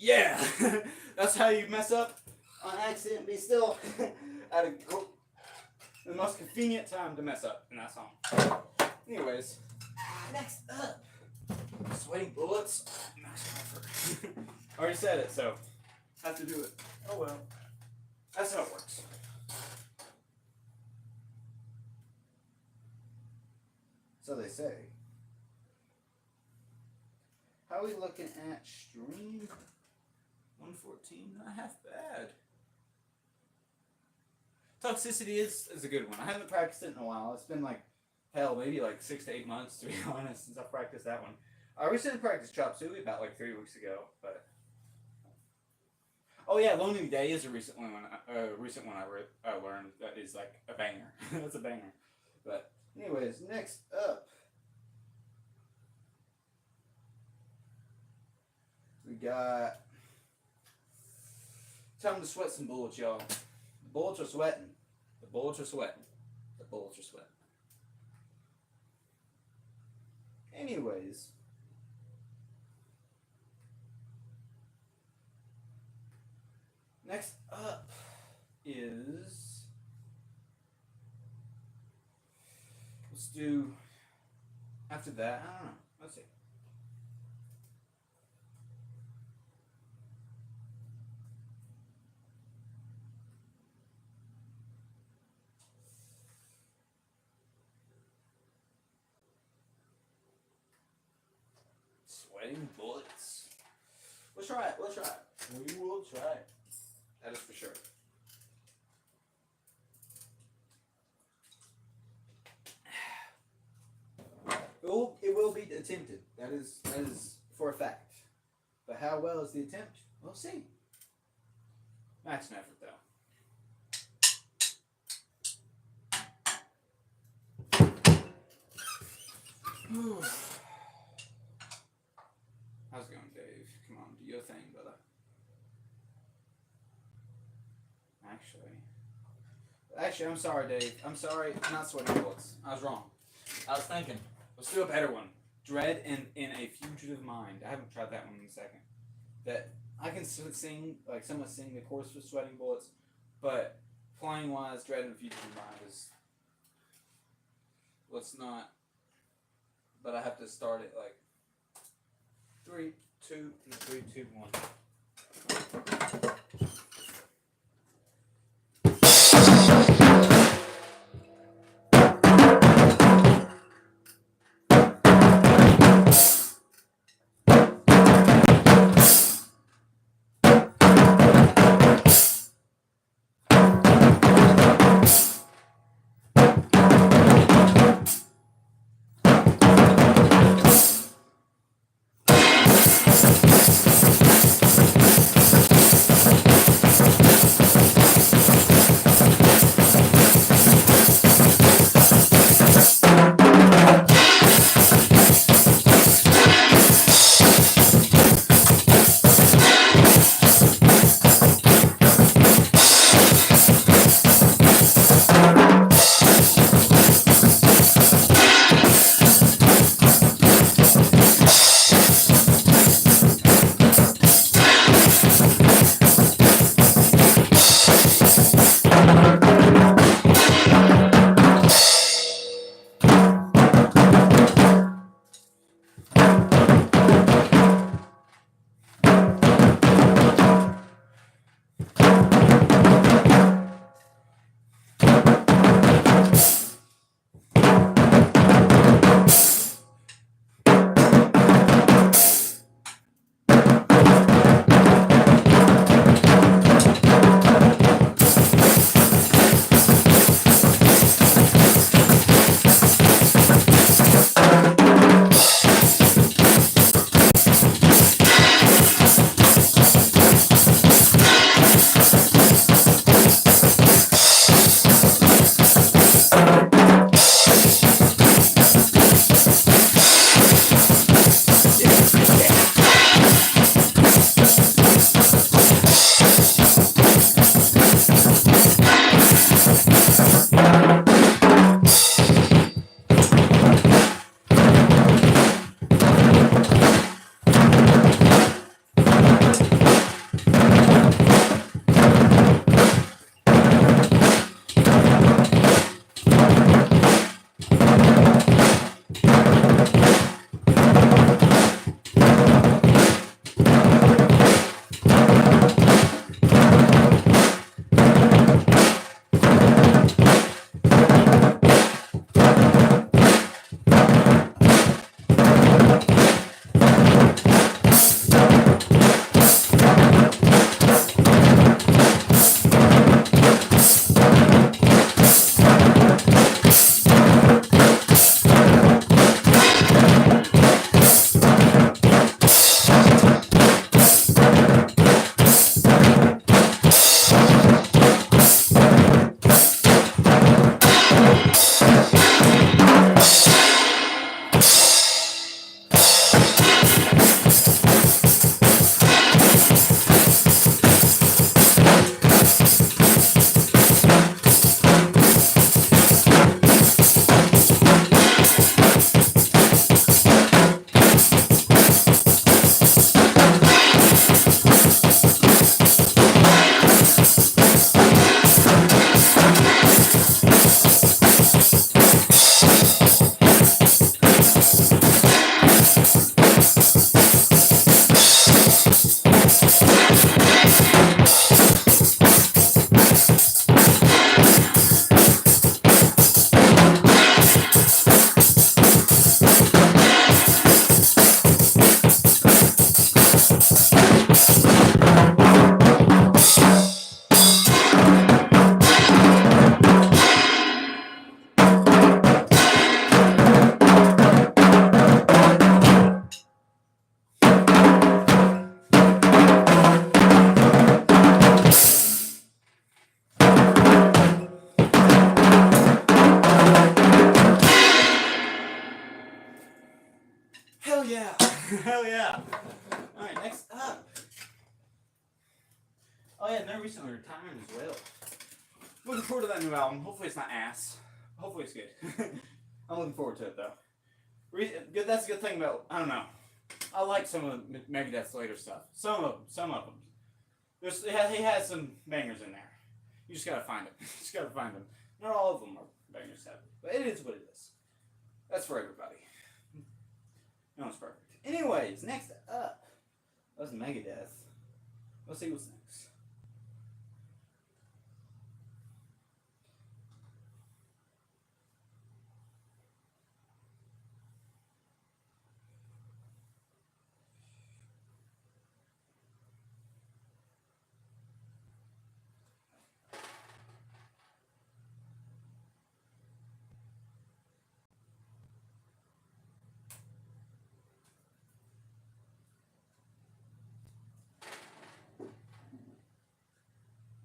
Yeah, that's how you mess up on accident. Be still at the most convenient time to mess up in that song. Anyways, next up, sweating bullets. I already said it, so have to do it. Oh well, that's how it works. So they say. How are we looking at stream? 114, not half bad. Toxicity is a good one. I haven't practiced it in a while. It's been like, hell, maybe like 6 to 8 months to be honest since I practiced that one. I recently practiced Chop Suey about like 3 weeks ago, but oh yeah, Lonely Day is a recent one. I learned that is like a banger. That's a banger. But Anyways, next up. We got time to sweat some bullets, y'all. the bullets are sweating. The bullets are sweating. The bullets are sweating. Anyways. Next up is, let's do, after that, I don't know, let's see. Sweating bullets. We'll try it. We'll try it. We will try it. That is for sure. It will be attempted. That is for a fact. But how well is the attempt? We'll see. That's an effort, though. How's it going, Dave? Come on, do your thing, brother. Actually, I'm sorry, Dave. I'm sorry. Not sweating bullets. I was wrong. I was thinking. Let's do a better one. Dread in a Fugitive Mind. I haven't tried that one in a second. That I can sing, like someone sing the chorus for Sweating Bullets, but playing wise, Dread in a Fugitive Mind is. Let's not. But I have to start it like 3, 2, 3, 2, 1. they're recently retiring as well. Looking forward to that new album. Hopefully it's not ass. Hopefully it's good. I'm looking forward to it though. That's a good thing about, I don't know. I like some of Megadeth's later stuff. Some of them. He has some bangers in there. You just gotta find them. Not all of them are bangers, but it is what it is. That's for everybody. No one's perfect. Anyways, next up, that's Megadeth. Let's see what's next.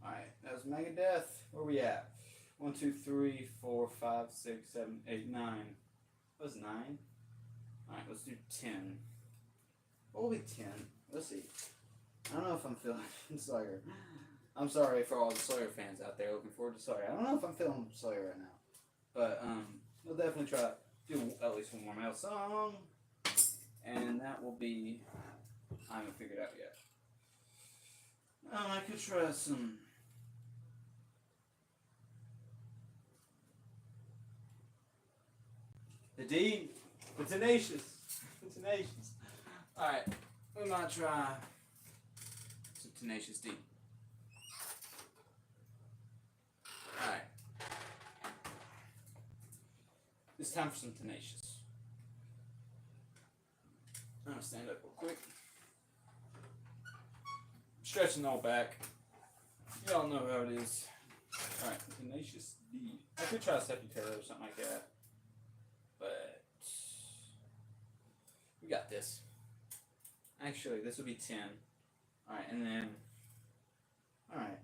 Alright, that was Megadeth. Where we at? 1, 2, 3, 4, 5, 6, 7, 8, 9. That was 9. Alright, let's do 10. What will be 10? Let's see. I don't know if I'm feeling Slayer. I'm sorry for all the Slayer fans out there looking forward to Slayer. I don't know if I'm feeling Slayer right now. But we'll definitely try to do at least one more male song. And that will be, I haven't figured out yet. I could try some. The D, the Tenacious. Alright, we might try some Tenacious D. Alright. It's time for some Tenacious. I'm gonna stand up real quick. Stretching all back. Y'all know how it is. Alright, Tenacious D. I could try Sepultura or something like that. But we got this. Actually, this will be 10. Alright, and then alright.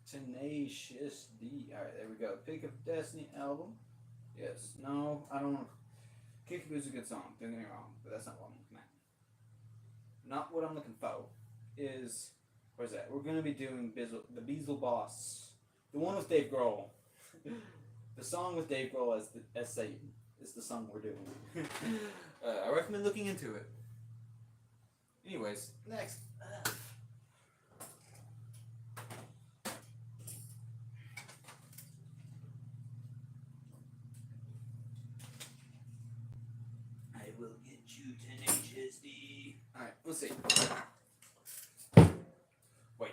Tenacious D. Alright, there we go. Pick of Destiny album. Yes. No, I don't. Kickapoo is a good song. Don't get me wrong, but that's not what I'm looking at. Not what I'm looking for. Is where's that? We're gonna be doing the Beelzebub Boss, the one with Dave Grohl. The song with Dave Grohl as Satan is the song we're doing. I recommend looking into it. Anyways, next. I will get you Tenacious D. Alright, let's see. Wait.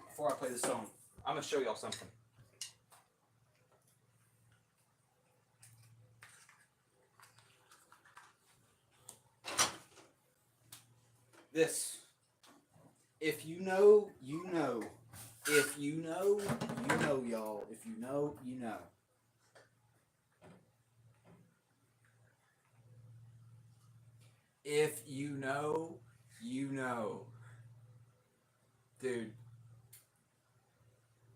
Before I play the song, I'm going to show y'all something. This. If you know, you know. If you know, you know, y'all. If you know, you know. If you know, you know. Dude.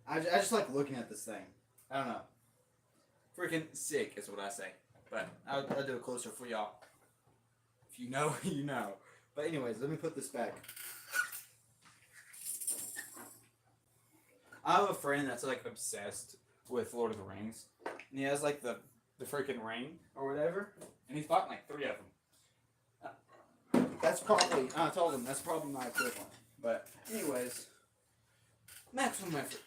I just like looking at this thing. I don't know. Freaking sick is what I say. But I'll do it closer for y'all. If you know, you know. But anyways, let me put this back. I have a friend that's like obsessed with Lord of the Rings. And he has like the freaking ring or whatever. And he's bought like 3 of them. That's probably, I told him, that's probably my equivalent. But anyways, maximum effort.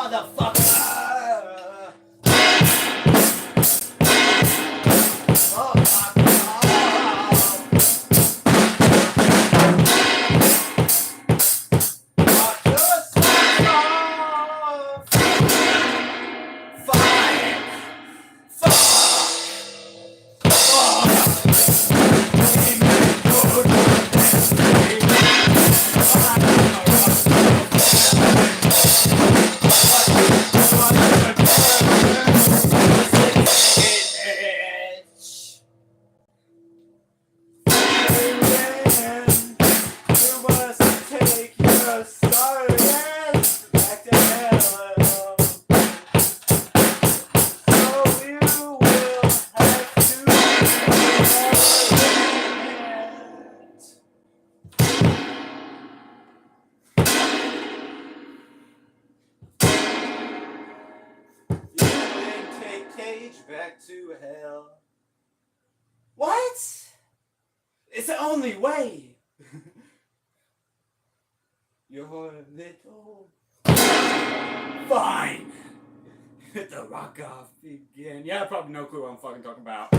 motherfucker! Oh, my God. Just off. 5, You must take your sorrows back to hell. So you will have to you can take Cage back to hell. What? It's the only way. You're little. Fine. Hit the rock off again. Yeah, probably no clue what I'm fucking talking about.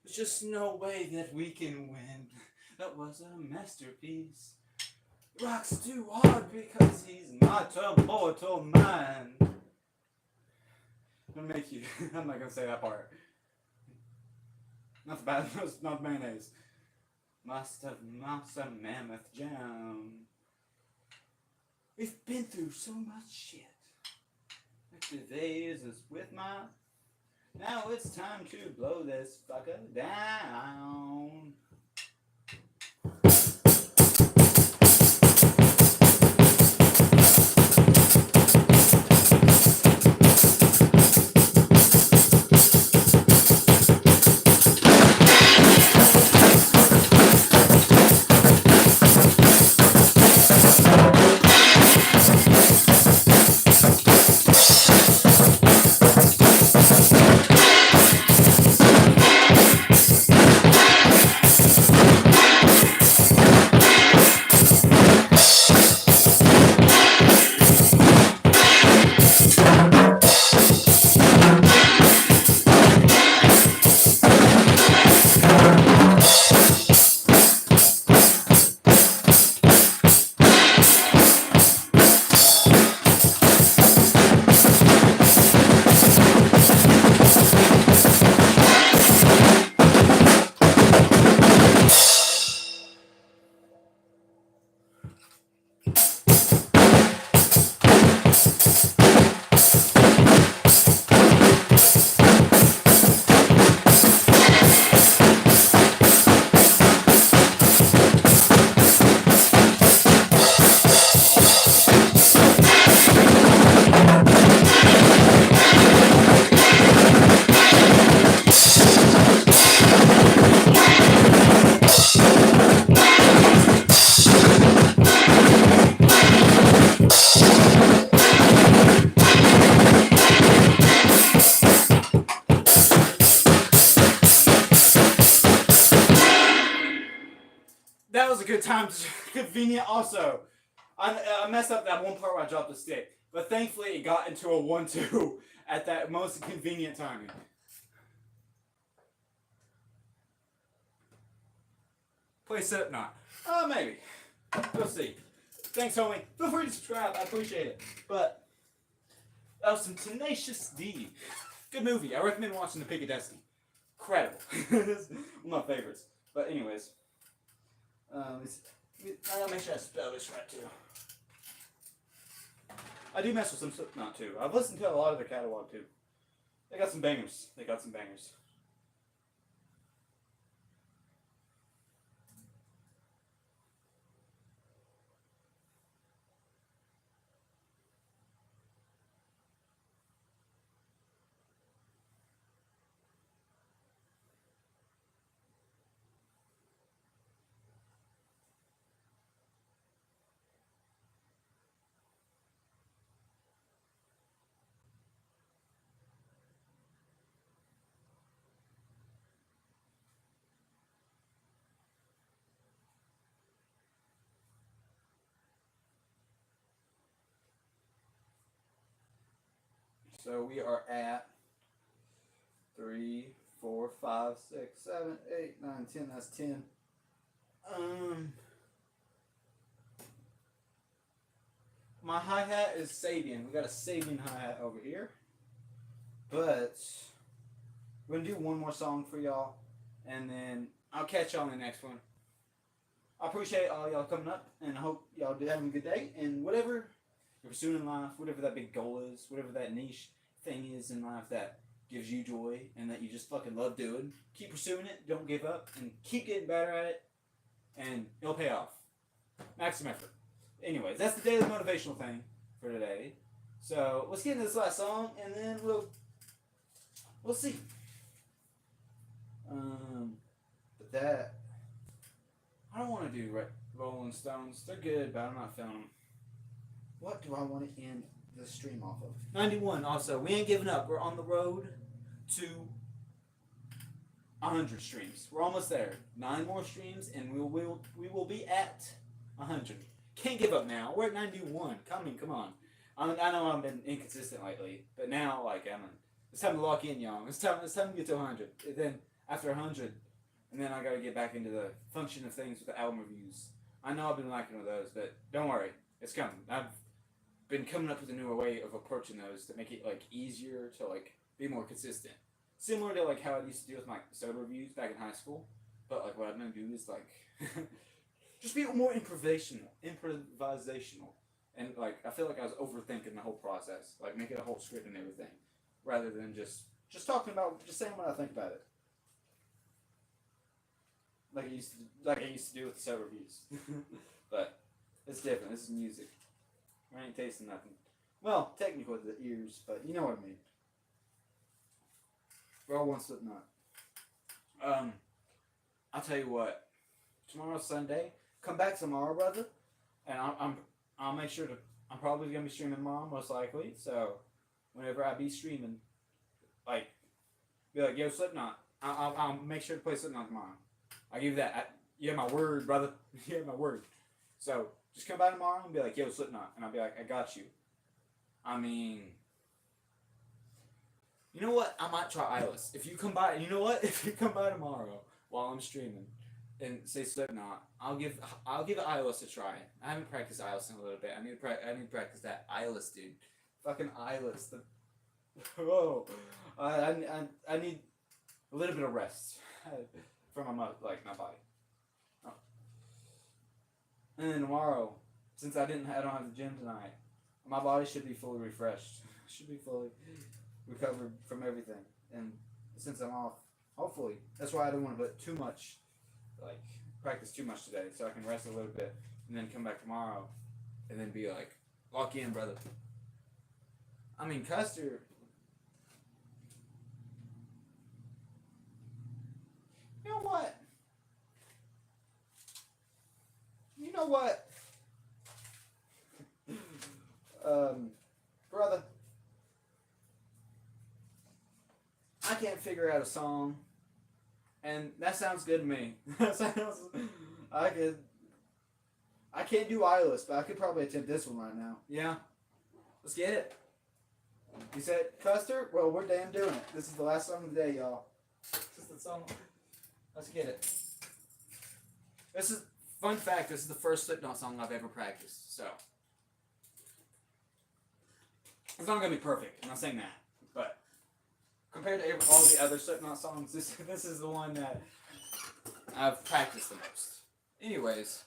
There's just no way that we can win. That was a masterpiece. Rock's too hard because he's not a mortal man. I'm gonna make you. I'm not gonna say that part. Not the bad. Not mayonnaise. Must have mammoth jam. We've been through so much shit. Activates us with my. Now it's time to blow this fucker down. That was a good time. Convenient also. I messed up that one part where I dropped the stick. But thankfully it got into a 1-2 at that most convenient timing. Play Slipknot. Maybe. We'll see. Thanks, homie. Feel free to subscribe. I appreciate it. But that was some Tenacious D. Good movie. I recommend watching The Pick of Destiny. incredible. It's one of my favorites. But anyways, I gotta make sure I spell this right too. I do mess with some Slipknot too. I've listened to a lot of their catalog too. They got some bangers. So we are at 3, 4, 5, 6, 7, 8, 9, 10. That's 10. My hi-hat is Sabian. We got a Sabian hi-hat over here. But we're going to do one more song for y'all. And then I'll catch y'all in the next one. I appreciate all y'all coming up. And I hope y'all do having a good day. And whatever you're pursuing in life, whatever that big goal is, whatever that niche thing is in life that gives you joy and that you just fucking love doing, keep pursuing it, don't give up, and keep getting better at it, and it'll pay off. Maximum effort. Anyways, that's the daily motivational thing for today. So let's get into this last song, and then we'll see. But that I don't want to do Rolling Stones. They're good, but I'm not feeling them. What do I want to end the stream off of? 91. Also, we ain't giving up. We're on the road to 100 streams. We're almost there. 9 more streams, and we will be at 100. Can't give up now. We're at 91. Come on. I know I've been inconsistent lately, but now it's time to lock in, y'all. It's time to get to 100. And then after 100, and then I gotta get back into the function of things with the album reviews. I know I've been lacking with those, but don't worry, it's coming. I've been coming up with a newer way of approaching those to make it easier to be more consistent. Similar to how I used to do with my soda reviews back in high school, but what I'm gonna do is just be more improvisational, and I feel like I was overthinking the whole process, making a whole script and everything, rather than just talking about, just saying what I think about it. Like I used to do with the soda reviews. But it's different. This is music. I ain't tasting nothing. Well, technically with the ears, but you know what I mean. We're all one Slipknot. I'll tell you what. Tomorrow's Sunday. Come back tomorrow, brother. And I'll make sure to. I'm probably gonna be streaming tomorrow, most likely. So whenever I be streaming, be like, yo, Slipknot. I'll make sure to play Slipknot tomorrow. I give you that. You have my word, brother. You have my word. So just come by tomorrow and be like, yo, Slipknot. And I'll be like, I got you. I mean, you know what? I might try Eyeless. If you come by, you know what? If you come by tomorrow while I'm streaming and say Slipknot, I'll give Eyeless a try. I haven't practiced Eyeless in a little bit. I need to practice that Eyeless, dude. Fucking Eyeless. Oh, I need a little bit of rest from my body. Oh. And then tomorrow, since I don't have the gym tonight, my body should be fully refreshed. Should be fully recovered from everything. And since I'm off, hopefully, that's why I don't want to put too much, practice too much today, so I can rest a little bit and then come back tomorrow and then be like, lock in, brother. I mean, Custer. You know what? Brother, I can't figure out a song, and that sounds good to me. I can't do Eyeless, but I could probably attempt this one right now. Yeah, let's get it. You said Custer? Well, we're damn doing it. This is the last song of the day, y'all. This is the song. Let's get it. This is, fun fact, this is the first Slipknot song I've ever practiced, so. It's not gonna be perfect, I'm not saying that, but compared to all the other Slipknot songs, this is the one that I've practiced the most. Anyways.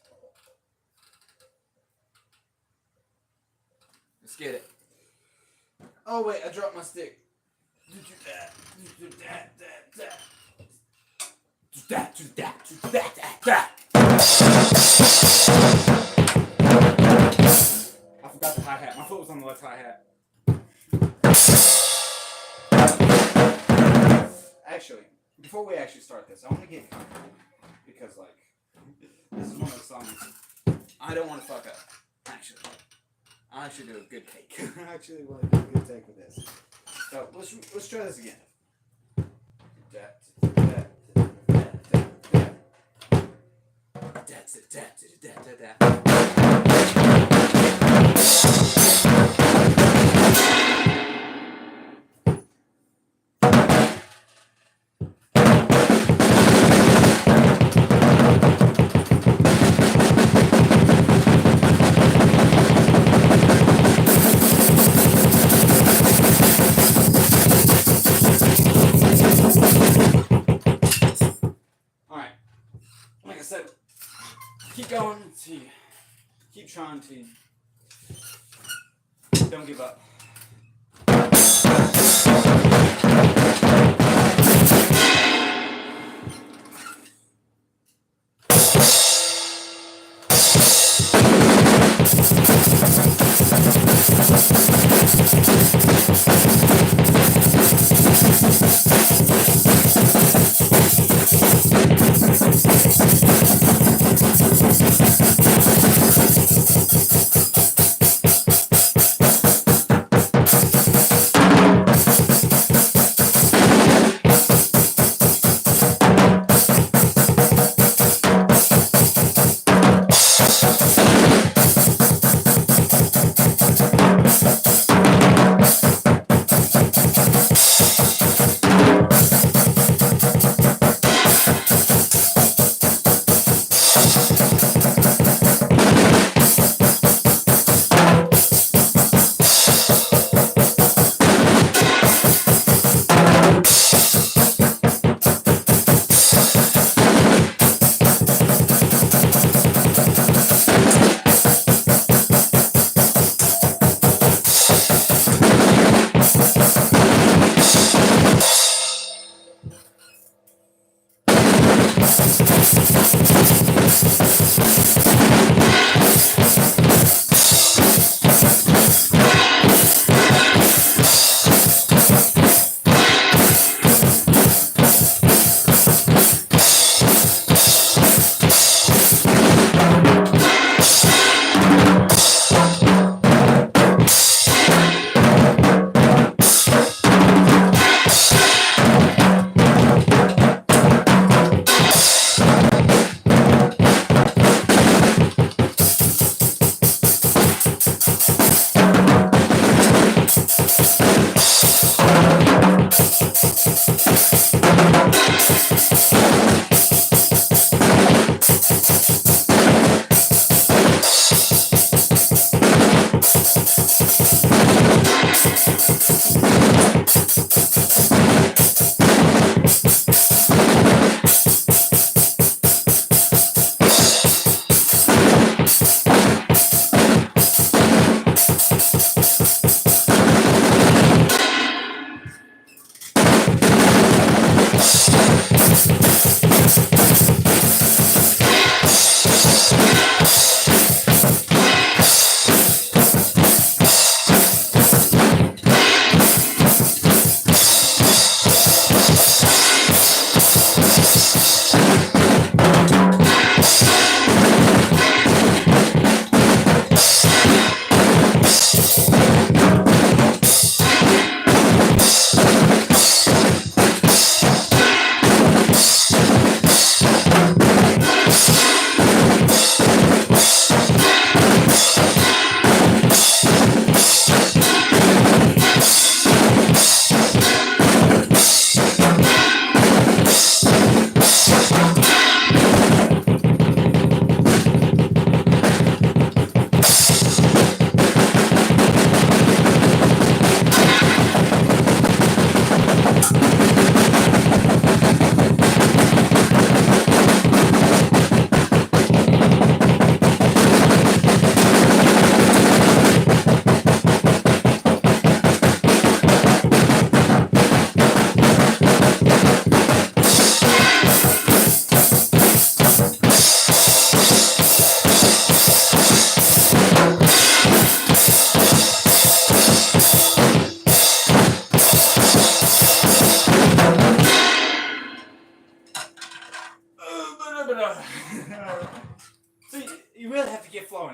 Let's get it. Oh wait, I dropped my stick. I forgot the hi-hat. My foot was on the left hi-hat. Actually, before we actually start this, I want to get comfortable. Because, like, this is one of the songs I don't want to fuck up. Actually. I actually do a good take. I actually want to do a good take with this. So, let's try this again. Alright. Like I said, keep going to keep trying to don't give up.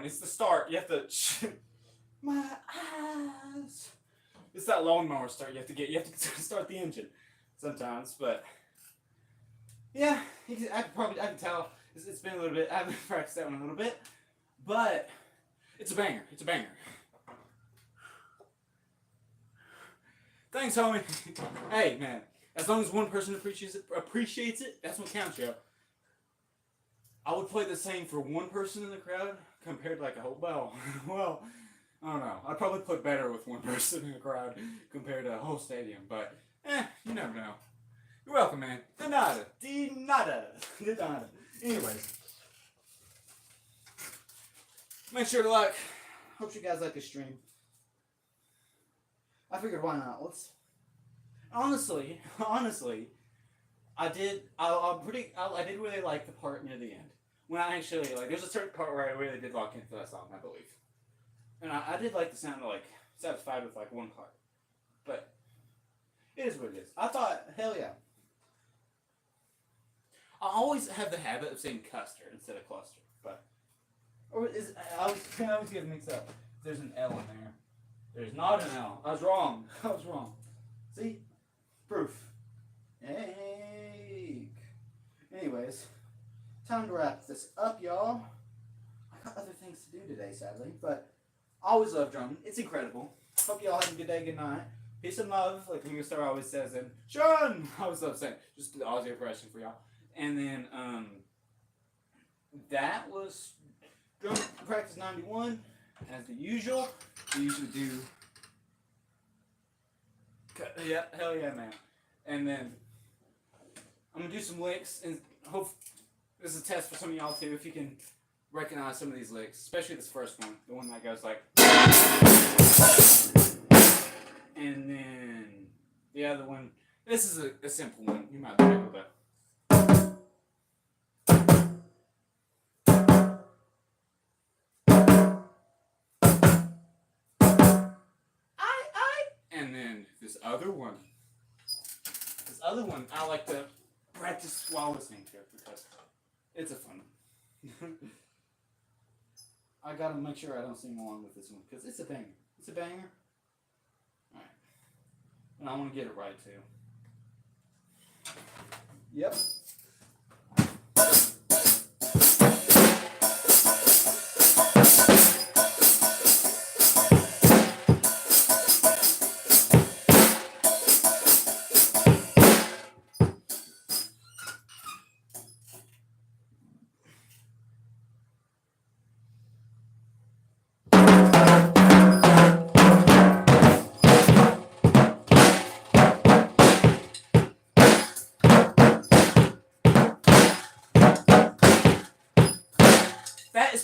one. It's the start. You have to my eyes. It's that lawnmower start. You have to start the engine sometimes, but yeah, I can tell it's been a little bit. I haven't practiced that one a little bit, but it's a banger. It's a banger. Thanks, homie. Hey, man. As long as one person appreciates it, that's what counts, yo. I would play the same for one person in the crowd compared to like a whole. Well, I don't know. I'd probably play better with one person in the crowd compared to a whole stadium, but you never know. You're welcome, man. De nada. De nada. De nada. Anyways, make sure to like. Hope you guys like the stream. I figured why not? Let's. Honestly, I did really like the part near the end. When I actually, like, there's a certain part where I really did lock into that song, I believe. And I did like the sound of, like, satisfied with, like, one part. But it is what it is. I thought, hell yeah. I always have the habit of saying custard instead of cluster. But, or is, I always get mixed up. There's an L in there. There's not an L. I was wrong. See? Proof. Hey. Anyways, time to wrap this up, y'all. I got other things to do today, sadly, but I always love drumming. It's incredible. Hope y'all have a good day, good night. Peace and love, like Ringo Starr always says, and Sean! I always love saying, just the Aussie impression for y'all. And then, that was drum practice 91. As the usual, we usually do. Yeah, hell yeah, man. And then I'm gonna do some licks, and hope this is a test for some of y'all too. If you can recognize some of these licks, especially this first one, the one that goes like. And then the other one. This is a simple one. You might be able to. And then this other one. I like to practice while listening to it because it's a fun one. I gotta make sure I don't sing along with this one because it's a banger. It's a banger. Alright. And I want to get it right too. Yep.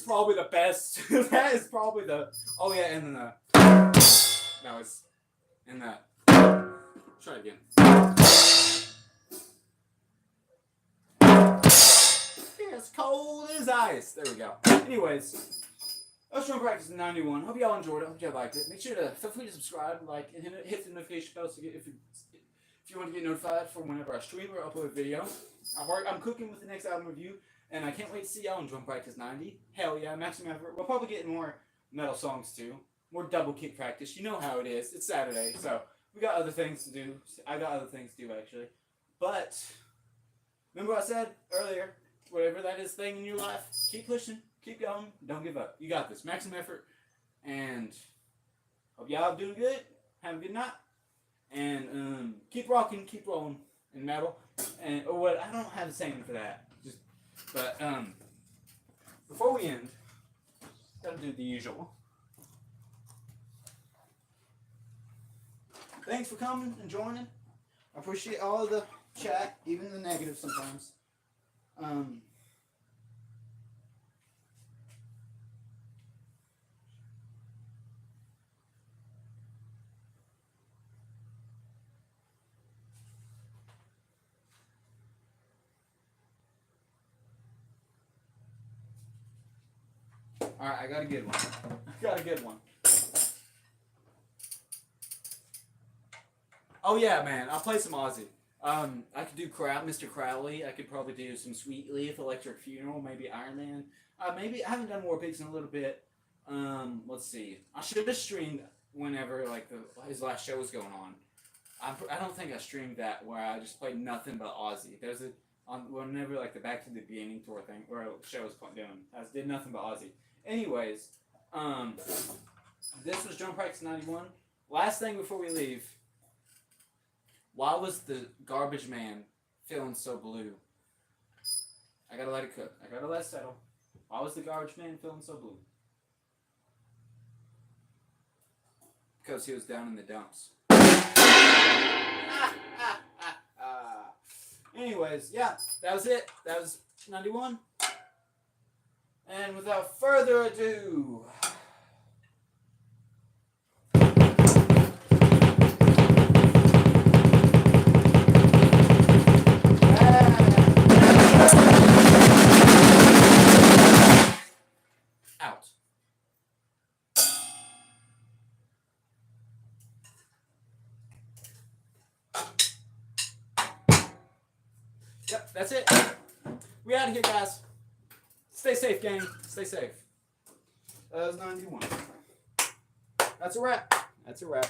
Probably the best. That is probably the. Oh yeah, and then the. That was. And that. Try it again. It's cold as ice. There we go. Anyways, I was trying to practice in 91. Hope y'all enjoyed it. Hope y'all liked it. Make sure to feel free to subscribe, like, and hit the notification bell to get if you want to get notified for whenever I stream or upload a video. I'm cooking with the next album review. And I can't wait to see y'all in Drum Practice 90. Hell yeah, maximum effort. We'll probably get more metal songs too. More double kick practice. You know how it is. It's Saturday, so we got other things to do. I got other things to do actually. But remember what I said earlier? Whatever that is thing in your life, keep pushing, keep going, don't give up. You got this. Maximum effort. And hope y'all doing good. Have a good night. And keep rocking, keep rolling in metal. And or what I don't have a saying for that. But before we end, gotta do the usual. Thanks for coming and joining. I appreciate all of the chat, even the negative sometimes. Alright, I got a good one. Oh yeah, man, I'll play some Aussie. I could do Mr. Crowley. I could probably do some Sweet Leaf, Electric Funeral, maybe Iron Man. Maybe I haven't done War Pigs in a little bit. Let's see. I should have streamed whenever like his last show was going on. I don't think I streamed that where I just played nothing but Ozzy. There's a whenever like the Back to the Beginning tour thing where a show was doing. I did nothing but Ozzy. Anyways, this was Drone Practice 91. Last thing before we leave. Why was the garbage man feeling so blue? I gotta let it cook. I gotta let it settle. Why was the garbage man feeling so blue? Because he was down in the dumps. Anyways, yeah, that was it. That was 91. And without further ado, out. Yep, that's it. We out of here, guys. Stay safe, gang. Stay safe. That was 91. That's a wrap. That's a wrap.